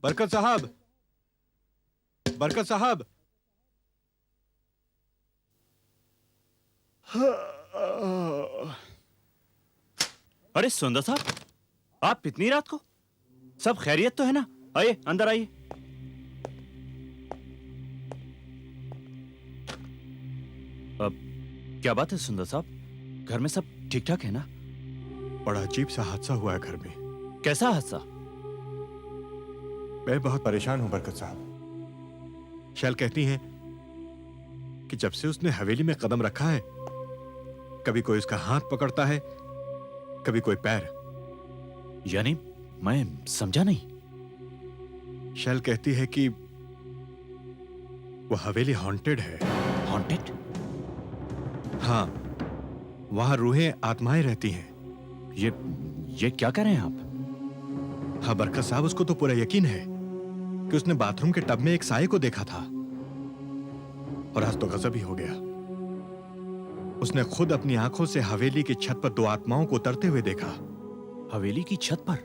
बरकत साहब, बरकत साहब। अरे सुंदर साहब, आप इतनी रात को? सब खैरियत तो है ना? आइए, अंदर आइए। अब क्या बात है सुंदर साहब, घर में सब ठीक ठाक है ना? बड़ा अजीब सा हादसा हुआ है घर में। कैसा हादसा? मैं बहुत परेशान हूं बरकत साहब। शैल कहती हैं कि जब से उसने हवेली में कदम रखा है, कभी कोई उसका हाथ पकड़ता है, कभी कोई पैर। यानी मैं समझा नहीं। शैल कहती है कि वो हवेली हॉन्टेड है। हॉन्टेड? हाँ, वहां रूहें, आत्माएं रहती हैं। ये क्या कह रहे हैं आप? हाँ बरकत साहब, उसको तो पूरा यकीन है कि उसने बाथरूम के टब में एक साये को देखा था, और आज तो गजब ही हो गया। उसने खुद अपनी आंखों से हवेली की छत पर दो आत्माओं को उतरते हुए देखा। हवेली की छत पर?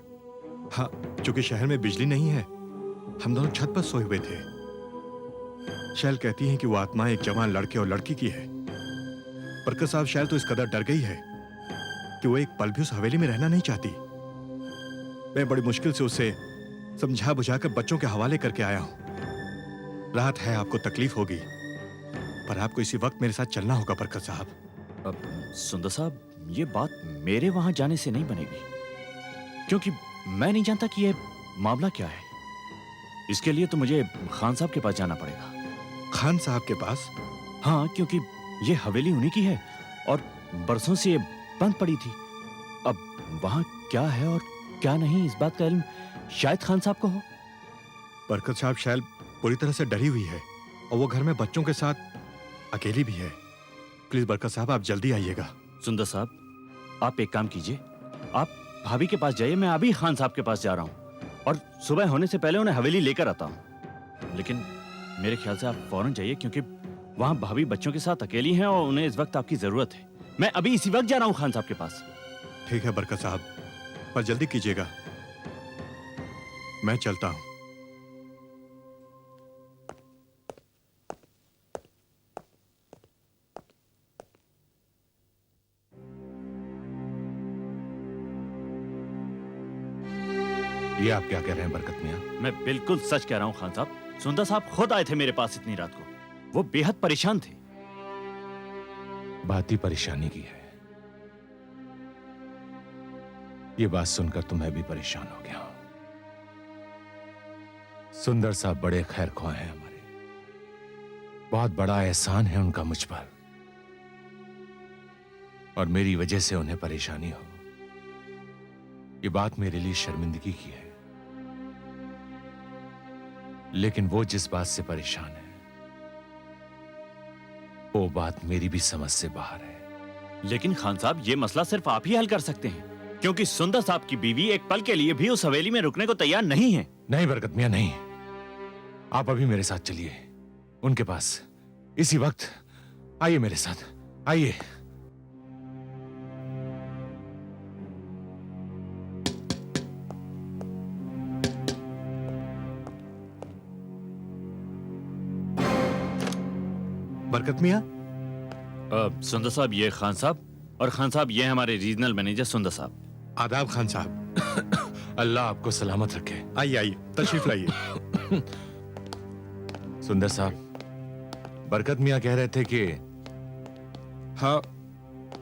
हाँ, क्योंकि शहर में बिजली नहीं है, हम दोनों छत पर सोए हुए थे। शैल कहती हैं कि वो आत्मा एक जवान लड़के और लड़की की है। बरकत साहब, शैल तो इस कदर डर गई है कि वो एक पल भी उस हवेली में रहना नहीं चाहती। मैं बड़ी मुश्किल से उसे समझा बुझाकर बच्चों के हवाले करके आया हूं। रात है, आपको तकलीफ होगी, पर आपको इसी वक्त मेरे साथ चलना होगा बरकत साहब। अब सुंदर साहब, ये बात मेरे वहां जाने से नहीं बनेगी, क्योंकि मैं नहीं जानता कि ये मामला क्या है। इसके लिए तो मुझे खान साहब के पास जाना पड़ेगा। खान साहब के पास? हाँ, क्योंकि ये हवेली उन्हीं की है और बरसों से ये बंद पड़ी थी। अब वहां क्या है और क्या नहीं, इस बात का इल्म शायद खान साहब को हो। बरकत साहब शैल पूरी तरह से डरी हुई है और वो घर में बच्चों के साथ अकेली भी है। प्लीज बरकत साहब आप जल्दी आइएगा। सुंदर साहब, आप एक काम कीजिए, आप भाभी के पास जाइए, मैं अभी खान साहब के पास जा रहा हूँ और सुबह होने से पहले उन्हें हवेली लेकर आता हूँ। लेकिन मेरे ख्याल से आप फौरन जाइए, क्योंकि वहाँ भाभी बच्चों के साथ अकेली हैं और उन्हें इस वक्त आपकी जरूरत है। मैं अभी इसी वक्त जा रहा हूँ खान साहब के पास। ठीक है बरकत साहब, पर जल्दी कीजिएगा। मैं चलता हूँ। ये आप क्या कह रहे हैं बरकत मियां? मैं बिल्कुल सच कह रहा हूँ खान साहब। सुंदर साहब खुद आए थे मेरे पास इतनी रात को। वो बेहद परेशान थे। बात ही परेशानी की है। ये बात सुनकर तो मैं भी परेशान हो गया हूं। सुंदर साहब बड़े खैर ख्वाह हैं हमारे, बहुत बड़ा एहसान है उनका मुझ पर, और मेरी वजह से उन्हें परेशानी हो, ये बात मेरे लिए शर्मिंदगी की है। लेकिन वो जिस बात से परेशान है वो बात मेरी भी समझ से बाहर है। लेकिन खान साहब, ये मसला सिर्फ आप ही हल कर सकते हैं, क्योंकि सुंदर साहब की बीवी एक पल के लिए भी उस हवेली में रुकने को तैयार नहीं है। नहीं बरकत मियां, नहीं। आप अभी मेरे साथ चलिए उनके पास, इसी वक्त। आइए मेरे साथ, आइए। बरकत मियां। सुंदर साहब, ये खान साहब, और खान साहब ये हमारे रीजनल मैनेजर सुंदर साहब। आदाब खान साहब। अल्लाह आपको सलामत रखे। आइए आइए, तशरीफ लाइए। सुंदर साहब, बरकत मियां कह रहे थे कि हाँ,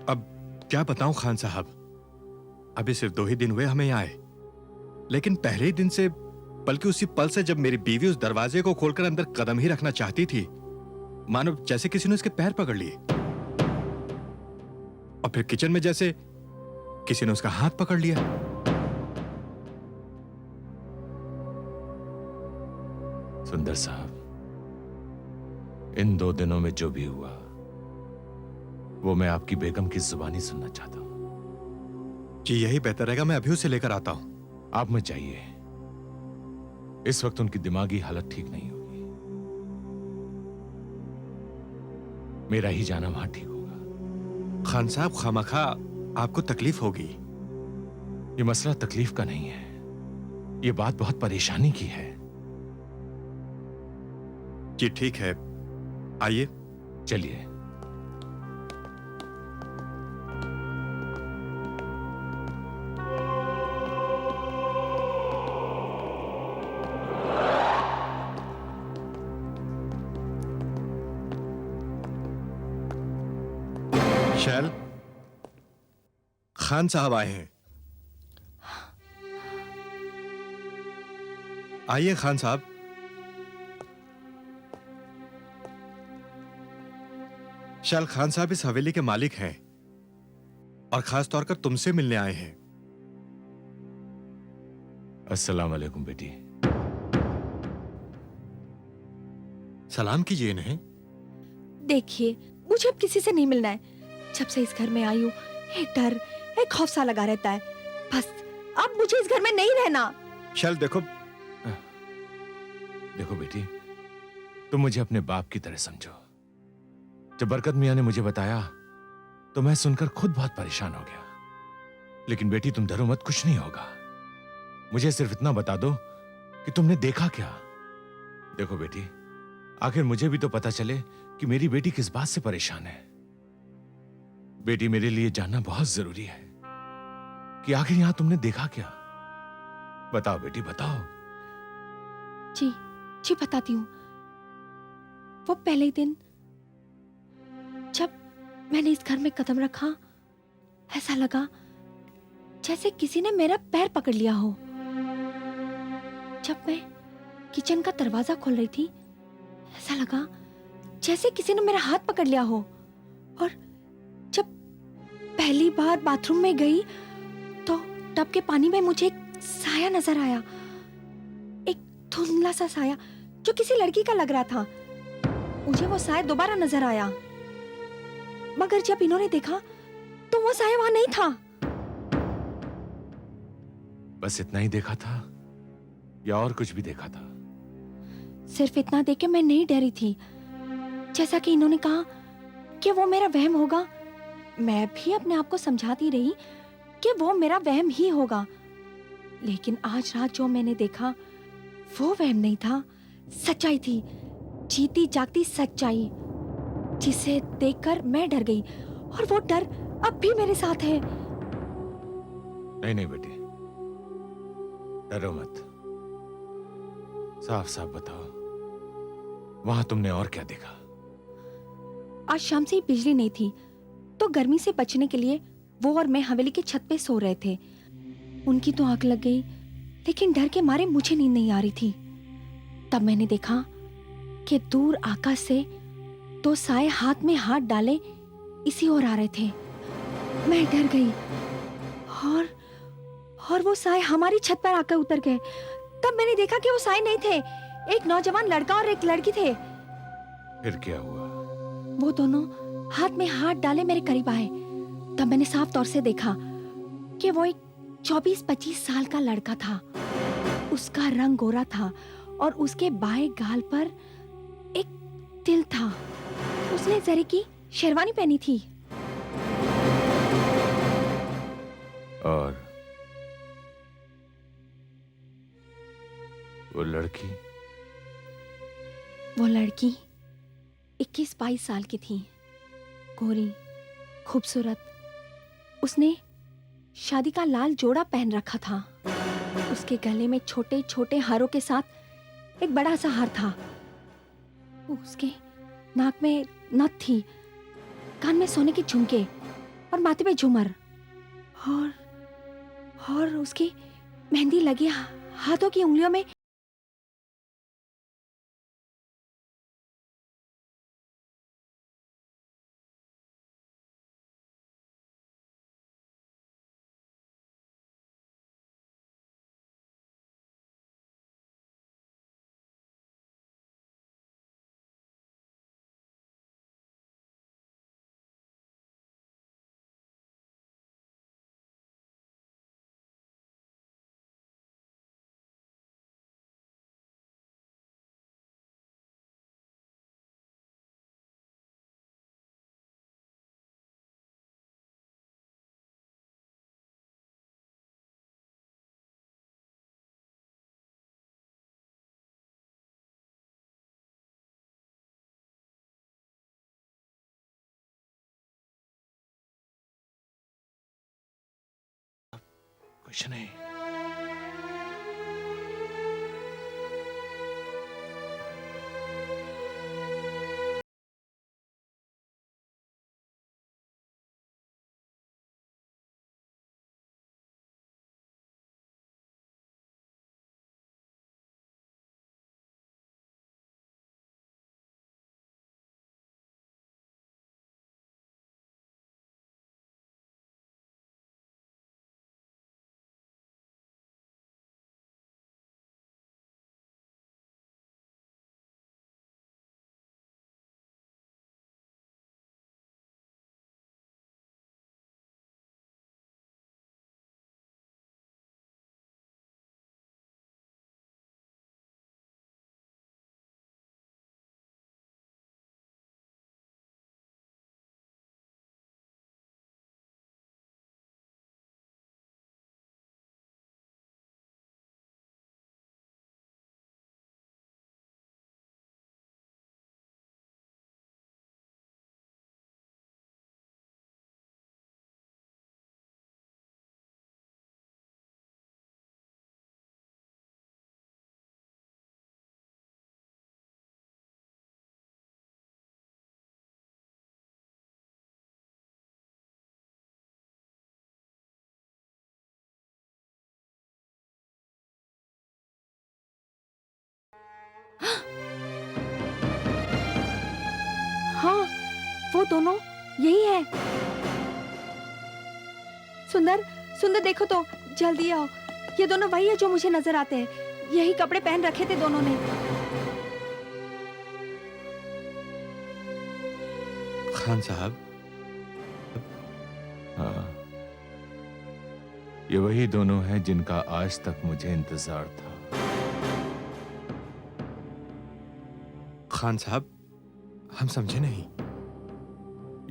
अब क्या बताऊं खान साहब, अभी सिर्फ 2 ही दिन हुए हमें यहाँ आए, लेकिन पहले ही दिन से, बल्कि उसी पल से जब मेरी बीवी उस दरवाजे को खोलकर अंदर कदम ही रखना चाहती थी, मानो जैसे किसी ने उसके पैर पकड़ लिए, और फिर किचन में जैसे किसी ने उसका हाथ पकड़ लिया। सुंदर साहब, इन 2 दिनों में जो भी हुआ वो मैं आपकी बेगम की जुबानी सुनना चाहता हूं। जी यही बेहतर रहेगा, मैं अभी उसे लेकर आता हूं। आप मत जाइए, इस वक्त उनकी दिमागी हालत ठीक नहीं होगी। मेरा ही जाना वहां ठीक होगा। खान साहब, खामखा आपको तकलीफ होगी। ये मसला तकलीफ का नहीं है, ये बात बहुत परेशानी की है। जी ठीक है, आइए। चलिए। शैल, खान साहब आए हैं। आइए खान साहब। शैल, खान साहब इस हवेली के मालिक हैं और खास तौर पर तुमसे मिलने आए हैं। अस्सलाम वालेकुम बेटी। सलाम कीजिए इन्हें। देखिए, मुझे अब किसी से नहीं मिलना है। जब से इस घर में आई हूँ, एक डर, एक खौफ सा लगा रहता है। बस अब मुझे इस घर में नहीं रहना। शैल देखो बेटी, तुम मुझे अपने बाप की तरह समझो। जब बरकत मियां ने मुझे बताया तो मैं सुनकर खुद बहुत परेशान हो गया। लेकिन बेटी तुम डरो मत, कुछ नहीं होगा। मुझे सिर्फ इतना बता दो कि तुमने देखा क्या। देखो बेटी, आखिर मुझे भी तो पता चले कि मेरी बेटी किस बात से परेशान है। बेटी, मेरे लिए जानना बहुत जरूरी है कि आखिर यहां तुमने देखा क्या। बताओ बेटी, बताओ। जी जी बताती हूँ। वो पहले दिन जब मैंने इस घर में कदम रखा, ऐसा लगा जैसे किसी ने मेरा पैर पकड़ लिया हो। जब मैं किचन का दरवाजा खोल रही थी, ऐसा लगा जैसे किसी ने मेरा हाथ पकड़ लिया हो। और पहली बार बाथरूम में गई तो टब के पानी में मुझे एक साया नजर आया, एक धुंधला सा साया जो किसी लड़की का लग रहा था। मुझे वो साया दोबारा नजर आया, मगर जब इन्होंने देखा तो वो साया वहां नहीं था। बस इतना ही देखा था या और कुछ भी देखा था? सिर्फ इतना देख के मैं नहीं डरी थी। जैसा कि इन्होंने कहा कि वो मेरा वहम होगा, मैं भी अपने आप को समझाती रही कि वो मेरा वहम ही होगा। लेकिन आज रात जो मैंने देखा वो वहम नहीं था, सच्चाई थी, जीती जागती सच्चाई, जिसे देखकर मैं डर गई और वो डर अब भी मेरे साथ है। नहीं नहीं बेटी, डरो मत, साफ साफ बताओ, वहां तुमने और क्या देखा? आज शाम से ही बिजली नहीं थी तो गर्मी से बचने के लिए वो और मैं हवेली की छत पे सो रहे थे। उनकी तो आंख लग गई, लेकिन डर के मारे मुझे नींद नहीं आ रही थी। तब मैंने देखा कि दूर आकाश से दो साए हाथ में हाथ डाले इसी ओर आ रहे थे। मैं डर गई और वो साए हमारी छत पर आकर उतर गए। तब मैंने देखा कि वो साए नहीं थे, एक नौजवान लड़का और एक लड़की थे। फिर क्या हुआ? वो दोनों हाथ में हाथ डाले मेरे करीब आए। तब मैंने साफ तौर से देखा कि वो एक 24-25 साल का लड़का था। उसका रंग गोरा था और उसके बाएं गाल पर एक तिल था। उसने जरी की शेरवानी पहनी थी। और वो लड़की? वो लड़की 21-22 साल की थी, गोरी, खूबसूरत। उसने शादी का लाल जोड़ा पहन रखा था। उसके गले में छोटे छोटे हारों के साथ एक बड़ा सा हार था। उसके नाक में नथ थी, कान में सोने के झुमके और माथे पे झूमर, और उसकी मेहंदी लगी हाथों की उंगलियों में कुछ नहीं। हाँ, वो दोनों यही है। सुंदर सुंदर देखो तो, जल्दी आओ। ये दोनों वही है जो मुझे नजर आते हैं। यही कपड़े पहन रखे थे दोनों ने। खान साहब, हाँ, ये वही दोनों हैं जिनका आज तक मुझे इंतजार था। खान साहब, हम समझे नहीं।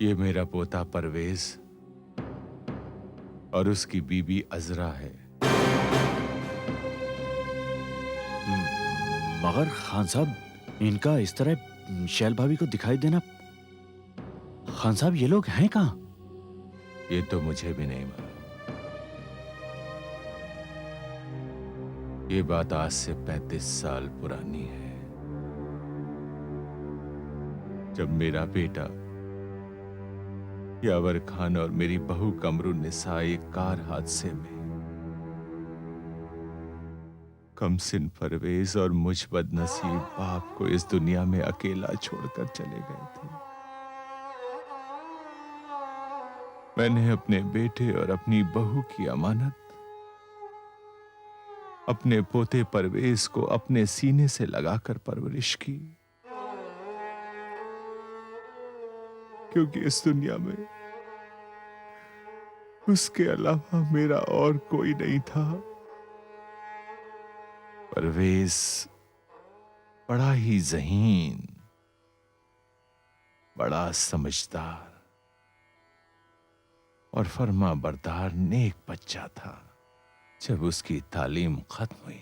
ये मेरा पोता परवेज और उसकी बीबी अजरा है। मगर खान साहब, इनका इस तरह शैल भाभी को दिखाई देना, खान साहब ये लोग हैं कहाँ? ये तो मुझे भी नहीं मालूम। ये बात आज से 35 साल पुरानी है, जब मेरा बेटा यावर खान और मेरी बहू कमरू निसा एक कार हादसे में कमसिन परवेज और मुझ बदनसीब बाप को इस दुनिया में अकेला छोड़कर चले गए थे। मैंने अपने बेटे और अपनी बहू की अमानत अपने पोते परवेज को अपने सीने से लगाकर परवरिश की, क्योंकि इस दुनिया में उसके अलावा मेरा और कोई नहीं था। परवेज बड़ा ही ज़हीन, बड़ा समझदार और फर्मा बरदार नेक बच्चा था। जब उसकी तालीम खत्म हुई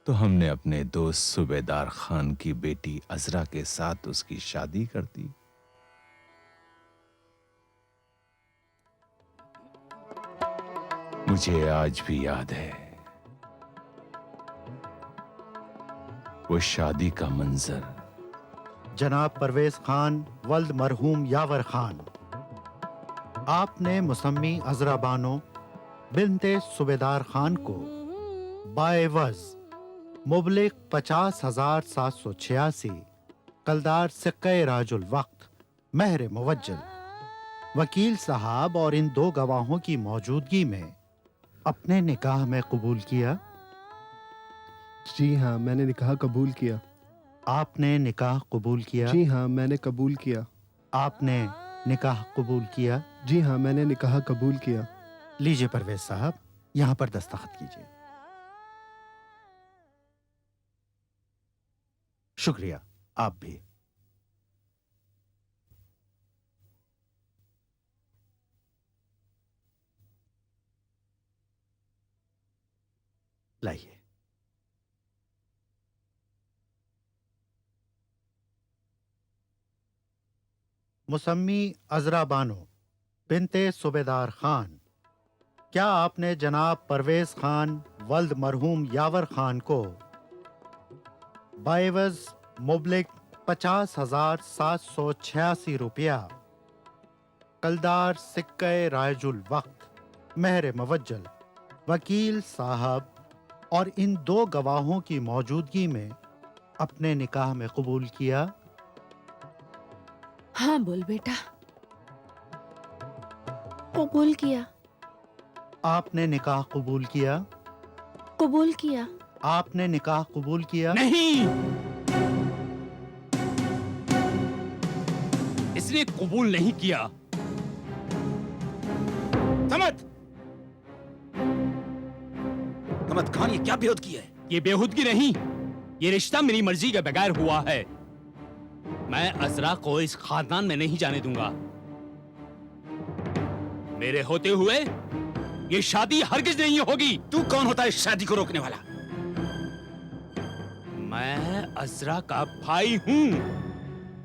तो हमने अपने दोस्त सूबेदार खान की बेटी अजरा के साथ उसकी शादी कर दी। मुझे आज भी याद है वो शादी का मंजर। जनाब परवेज खान वल्द मरहूम यावर खान, आपने मुसम्मी अजरा बानो बिनते सूबेदार खान को बाएवज मुबलिक 50,786 कलदार सिक्के राजुल वक्त महर मुवज्जल वकील साहब और इन दो गवाहों की मौजूदगी में अपने निकाह में कबूल किया? जी हाँ, मैंने निकाह कबूल किया। आपने निकाह कबूल किया? जी हाँ, मैंने कबूल किया। आपने निकाह कबूल किया? जी हाँ, मैंने निकाह कबूल किया। लीजिए परवेज साहब, यहां पर दस्तखत कीजिए। शुक्रिया, आप भी। लाइए। मुसम्मी अजरा बानो बिनते सूबेदार खान, क्या आपने जनाब परवेज खान वल्द मरहूम यावर खान को बाएवज मुबलिक 50,786 रुपया कलदार सिक्के राजुल वक्त महर मुवज्जल वकील साहब और इन दो गवाहों की मौजूदगी में अपने निकाह में कबूल किया? हाँ बोल बेटा। कबूल किया। आपने निकाह कबूल किया? कबूल किया। आपने निकाह कबूल किया? नहीं, इसने कबूल नहीं किया। समद खान, ये क्या बेहूदगी है? ये बेहूदगी नहीं, ये रिश्ता मेरी मर्जी के बगैर हुआ है। मैं अजरा को इस खानदान में नहीं जाने दूंगा। मेरे होते हुए ये शादी हरगिज नहीं होगी। तू कौन होता है इस शादी को रोकने वाला? मैं अजरा का भाई हूं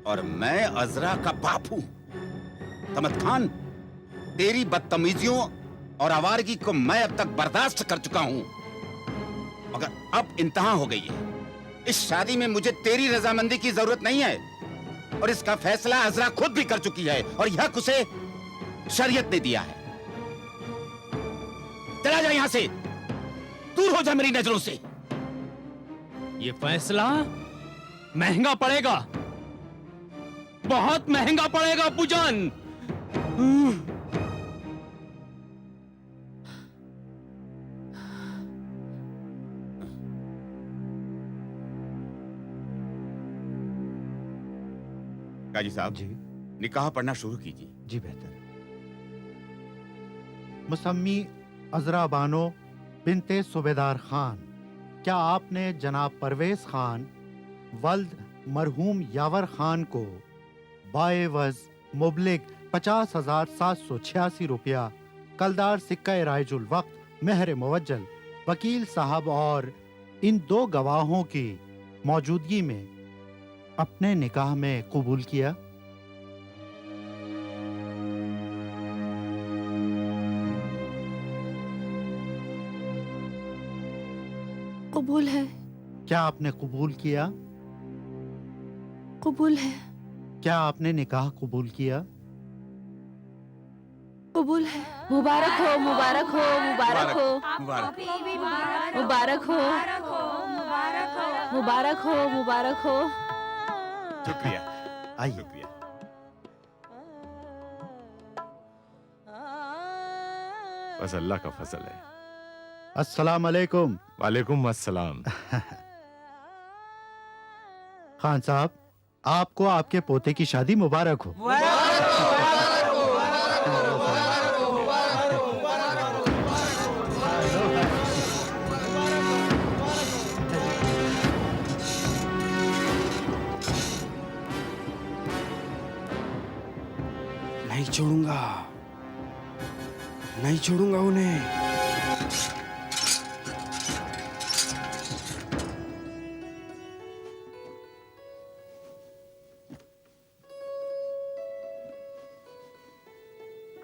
और मैं अजरा का बाप हूं। समद खान, तेरी बदतमीजियों और आवारगी को मैं अब तक बर्दाश्त कर चुका हूं, मगर अब इंतहा हो गई है। इस शादी में मुझे तेरी रजामंदी की जरूरत नहीं है और इसका फैसला अजरा खुद भी कर चुकी है और यह उसे शरीयत ने दिया है। चला जा यहां से, दूर हो जा मेरी नजरों से। ये फैसला महंगा पड़ेगा, बहुत महंगा पड़ेगा पूजन। हाजी साहब जी निकाह पढ़ना शुरू कीजिए। जी बेहतर। मुसम्मी अजरा बानो बिनते सूबेदार खान, क्या आपने जनाब परवेज खान वल्द मरहूम यावर खान को बाएवज मुबलिग 50,786 रुपया कलदार सिक्का रायजुल वक्त महर मुवज्जल वकील साहब और इन दो गवाहों की मौजूदगी में अपने निकाह में कबूल किया? कबूल है। क्या आपने कबूल किया? कबूल है। क्या आपने निकाह कबूल किया? कबूल है। मुबारक हो, मुबारक हो, मुबारक हो, मुबारक। मुबारक हो, मुबारक हो, मुबारक हो। शुक्रिया, आइए। शुक्रिया। बस अल्लाह का फजल है। अस्सलाम अलैकुम। वालेकुम अस्सलाम। खान साहब, आपको आपके पोते की शादी मुबारक हो। नहीं छोड़ूंगा, नहीं छोड़ूंगा उन्हें।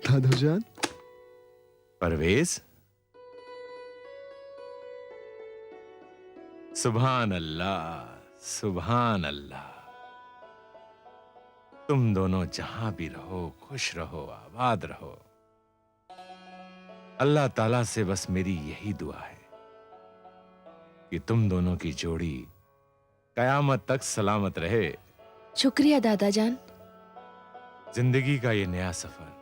दादूजान, परवेज, सुभान अल्लाह, सुभान अल्लाह। तुम दोनों जहां भी रहो खुश रहो, आबाद रहो। अल्लाह ताला से बस मेरी यही दुआ है कि तुम दोनों की जोड़ी कयामत तक सलामत रहे। शुक्रिया दादा जान। जिंदगी का ये नया सफर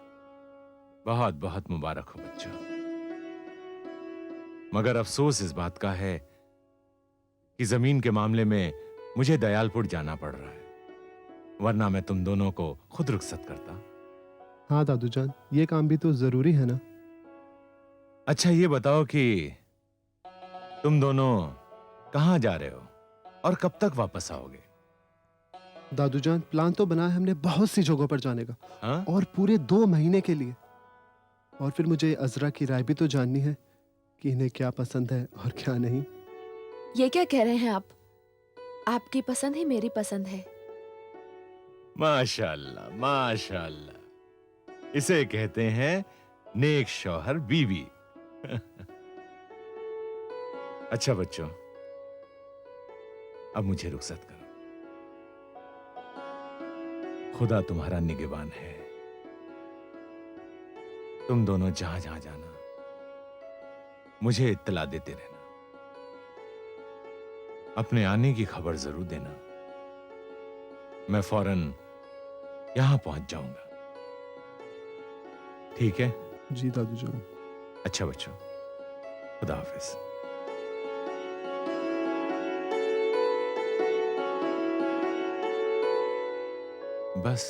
बहुत बहुत मुबारक हो बच्चों। मगर अफसोस इस बात का है कि जमीन के मामले में मुझे दयालपुर जाना पड़ रहा है, वरना मैं तुम दोनों को खुद रुखसत करता। हाँ दादूजान, ये काम भी तो जरूरी है ना। अच्छा ये बताओ कि तुम दोनों कहां जा रहे हो और कब तक वापस आओगे? दादूजान, प्लान तो बना है हमने बहुत सी जगहों पर जाने का। हाँ? और पूरे 2 महीने के लिए। और फिर मुझे अजरा की राय भी तो जाननी है कि इन्हें क्या पसंद है और क्या नहीं। ये क्या कह रहे हैं आप? आपकी पसंद ही मेरी पसंद है। माशाअल्लाह, माशाअल्लाह। इसे कहते हैं नेक शौहर बीवी। अच्छा बच्चों, अब मुझे रुखसत करो। खुदा तुम्हारा निगहबान है। तुम दोनों जहां जहां जाना मुझे इत्तला देते रहना। अपने आने की खबर जरूर देना। मैं फौरन यहां पहुंच जाऊंगा। ठीक है? जी दादूजान। अच्छा बच्चों, खुदा हाफिज। बस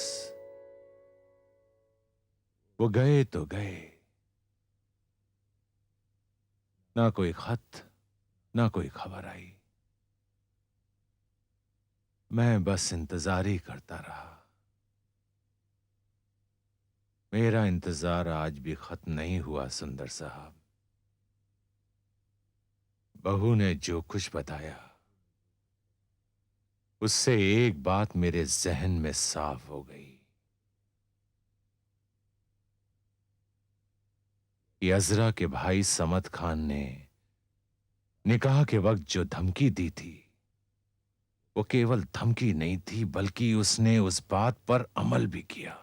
वो गए तो गए, ना कोई खत ना कोई खबर आई। मैं बस इंतजार ही करता रहा। मेरा इंतजार आज भी खत्म नहीं हुआ सुंदर साहब। बहू ने जो कुछ बताया उससे एक बात मेरे जहन में साफ हो गई कि अजरा के भाई समद खान ने निकाह के वक्त जो धमकी दी थी वो केवल धमकी नहीं थी, बल्कि उसने उस बात पर अमल भी किया।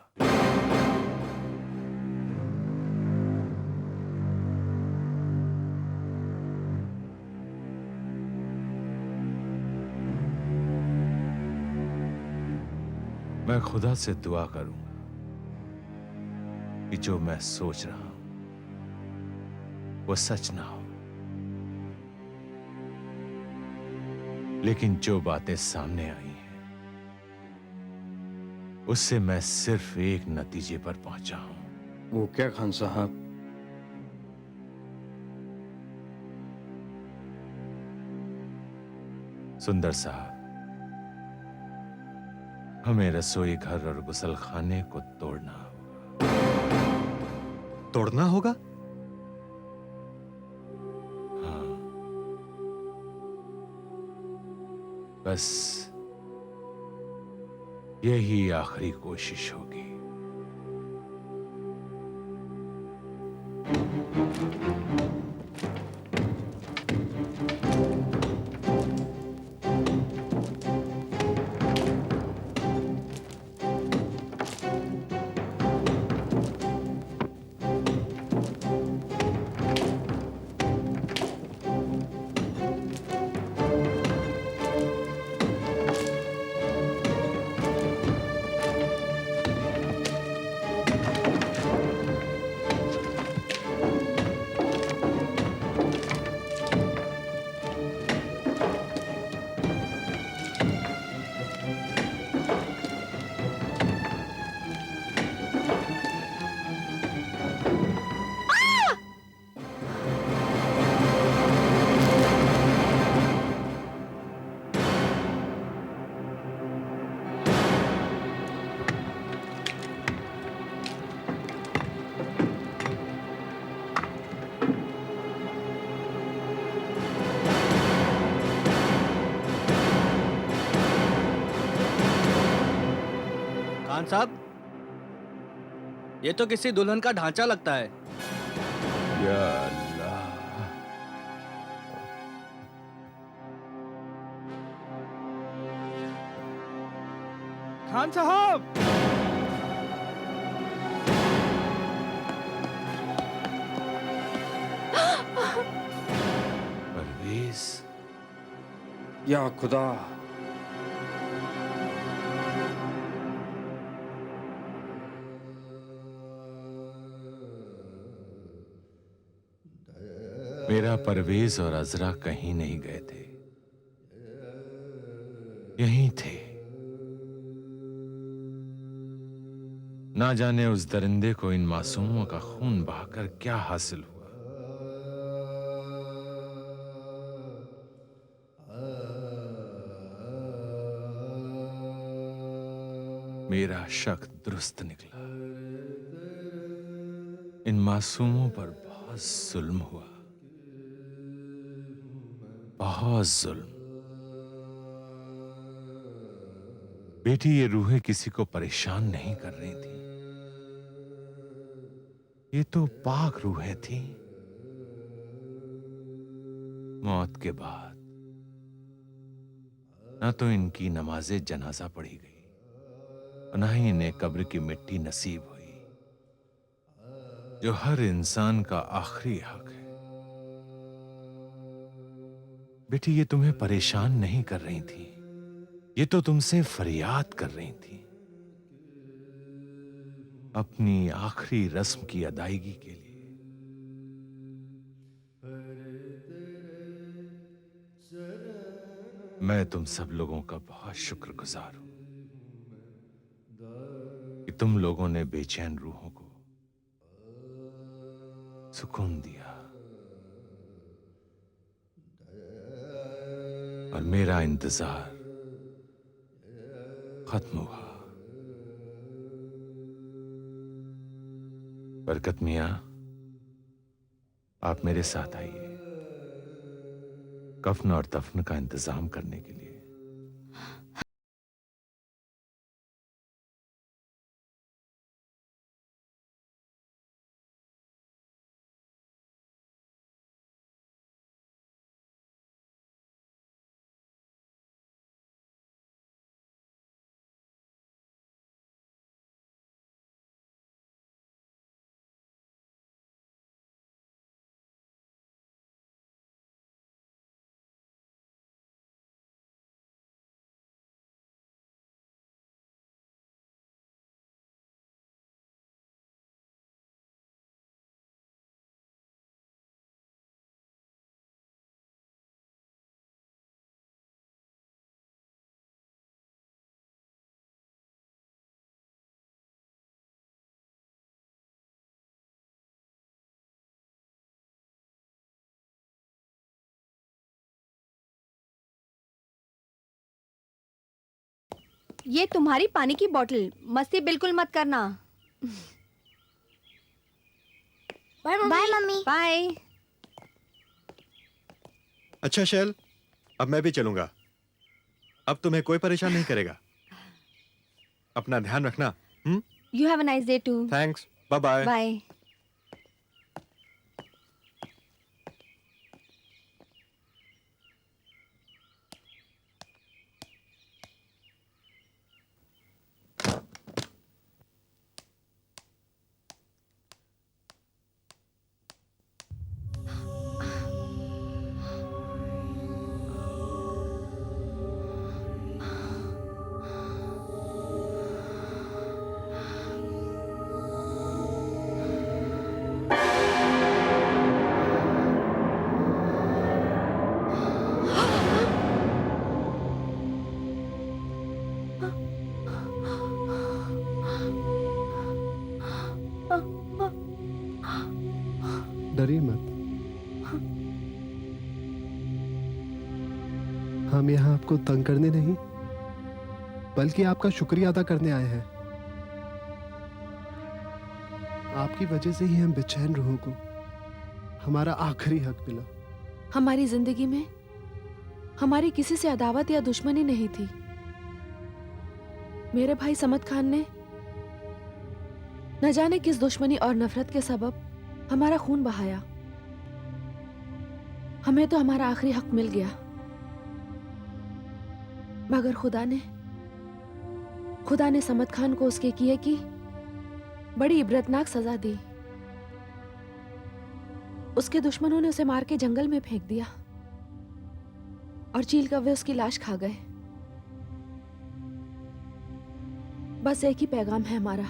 मैं खुदा से दुआ करूंगा कि जो मैं सोच रहा हूं वो सच ना हो, लेकिन जो बातें सामने आई हैं उससे मैं सिर्फ एक नतीजे पर पहुंचा हूं। वो क्या खान साहब? सुंदर साहब, हमें रसोई घर और गुसल खाने को तोड़ना होगा। तोड़ना होगा? हाँ, बस यही आखिरी कोशिश होगी। खान साहब, ये तो किसी दुल्हन का ढांचा लगता है। या अल्लाह, खान साहब! परवेज, या खुदा! मेरा परवेज और अजरा कहीं नहीं गए थे, यहीं थे। ना जाने उस दरिंदे को इन मासूमों का खून बहाकर क्या हासिल हुआ। मेरा शक दुरुस्त निकला। इन मासूमों पर बहुत जुल्म हुआ, बहुत जुल्म। बेटी, ये रूहें किसी को परेशान नहीं कर रही थी। ये तो पाक रूहें थी। मौत के बाद ना तो इनकी नमाज़े जनाजा पढ़ी गई, ना ही इन्हें कब्र की मिट्टी नसीब हुई, जो हर इंसान का आखिरी हक है। बेटी, ये तुम्हें परेशान नहीं कर रही थी, ये तो तुमसे फरियाद कर रही थी, अपनी आखिरी रस्म की अदायगी के लिए। मैं तुम सब लोगों का बहुत शुक्रगुजार हूं कि तुम लोगों ने बेचैन रूहों को सुकून दिया और मेरा इंतजार खत्म हुआ। बरकत मियां, आप मेरे साथ आइए कफन और दफन का इंतजाम करने के लिए। ये तुम्हारी पानी की बोतल, मस्ती बिल्कुल मत करना। Bye bye mummy. बाय। अच्छा शैल, अब मैं भी चलूंगा। अब तुम्हें कोई परेशान नहीं करेगा। अपना ध्यान रखना। You have a nice day too. Thanks, bye bye. Bye. डरिए मत। हम यहाँ आपको तंग करने नहीं, बल्कि आपका शुक्रिया अदा करने आए हैं। आपकी वजह से ही हम बेचैन रूहों को हमारा आखिरी हक मिला। हमारी जिंदगी में हमारी किसी से अदावत या दुश्मनी नहीं थी। मेरे भाई समद खान ने न जाने किस दुश्मनी और नफरत के सबब हमारा खून बहाया। हमें तो हमारा आखिरी हक मिल गया, मगर खुदा ने समद खान को उसके किए की बड़ी इबरतनाक सजा दी। उसके दुश्मनों ने उसे मार के जंगल में फेंक दिया और चील कौवे उसकी लाश खा गए। बस एक ही पैगाम है हमारा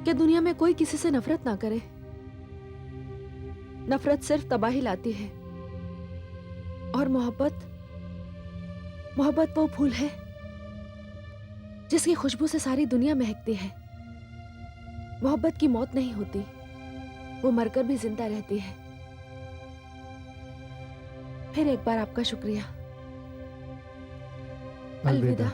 कि दुनिया में कोई किसी से नफरत ना करे। नफरत सिर्फ तबाही लाती है और मोहब्बत वो फूल है जिसकी खुशबू से सारी दुनिया महकती है। मोहब्बत की मौत नहीं होती, वो मरकर भी जिंदा रहती है। फिर एक बार आपका शुक्रिया। अलविदा।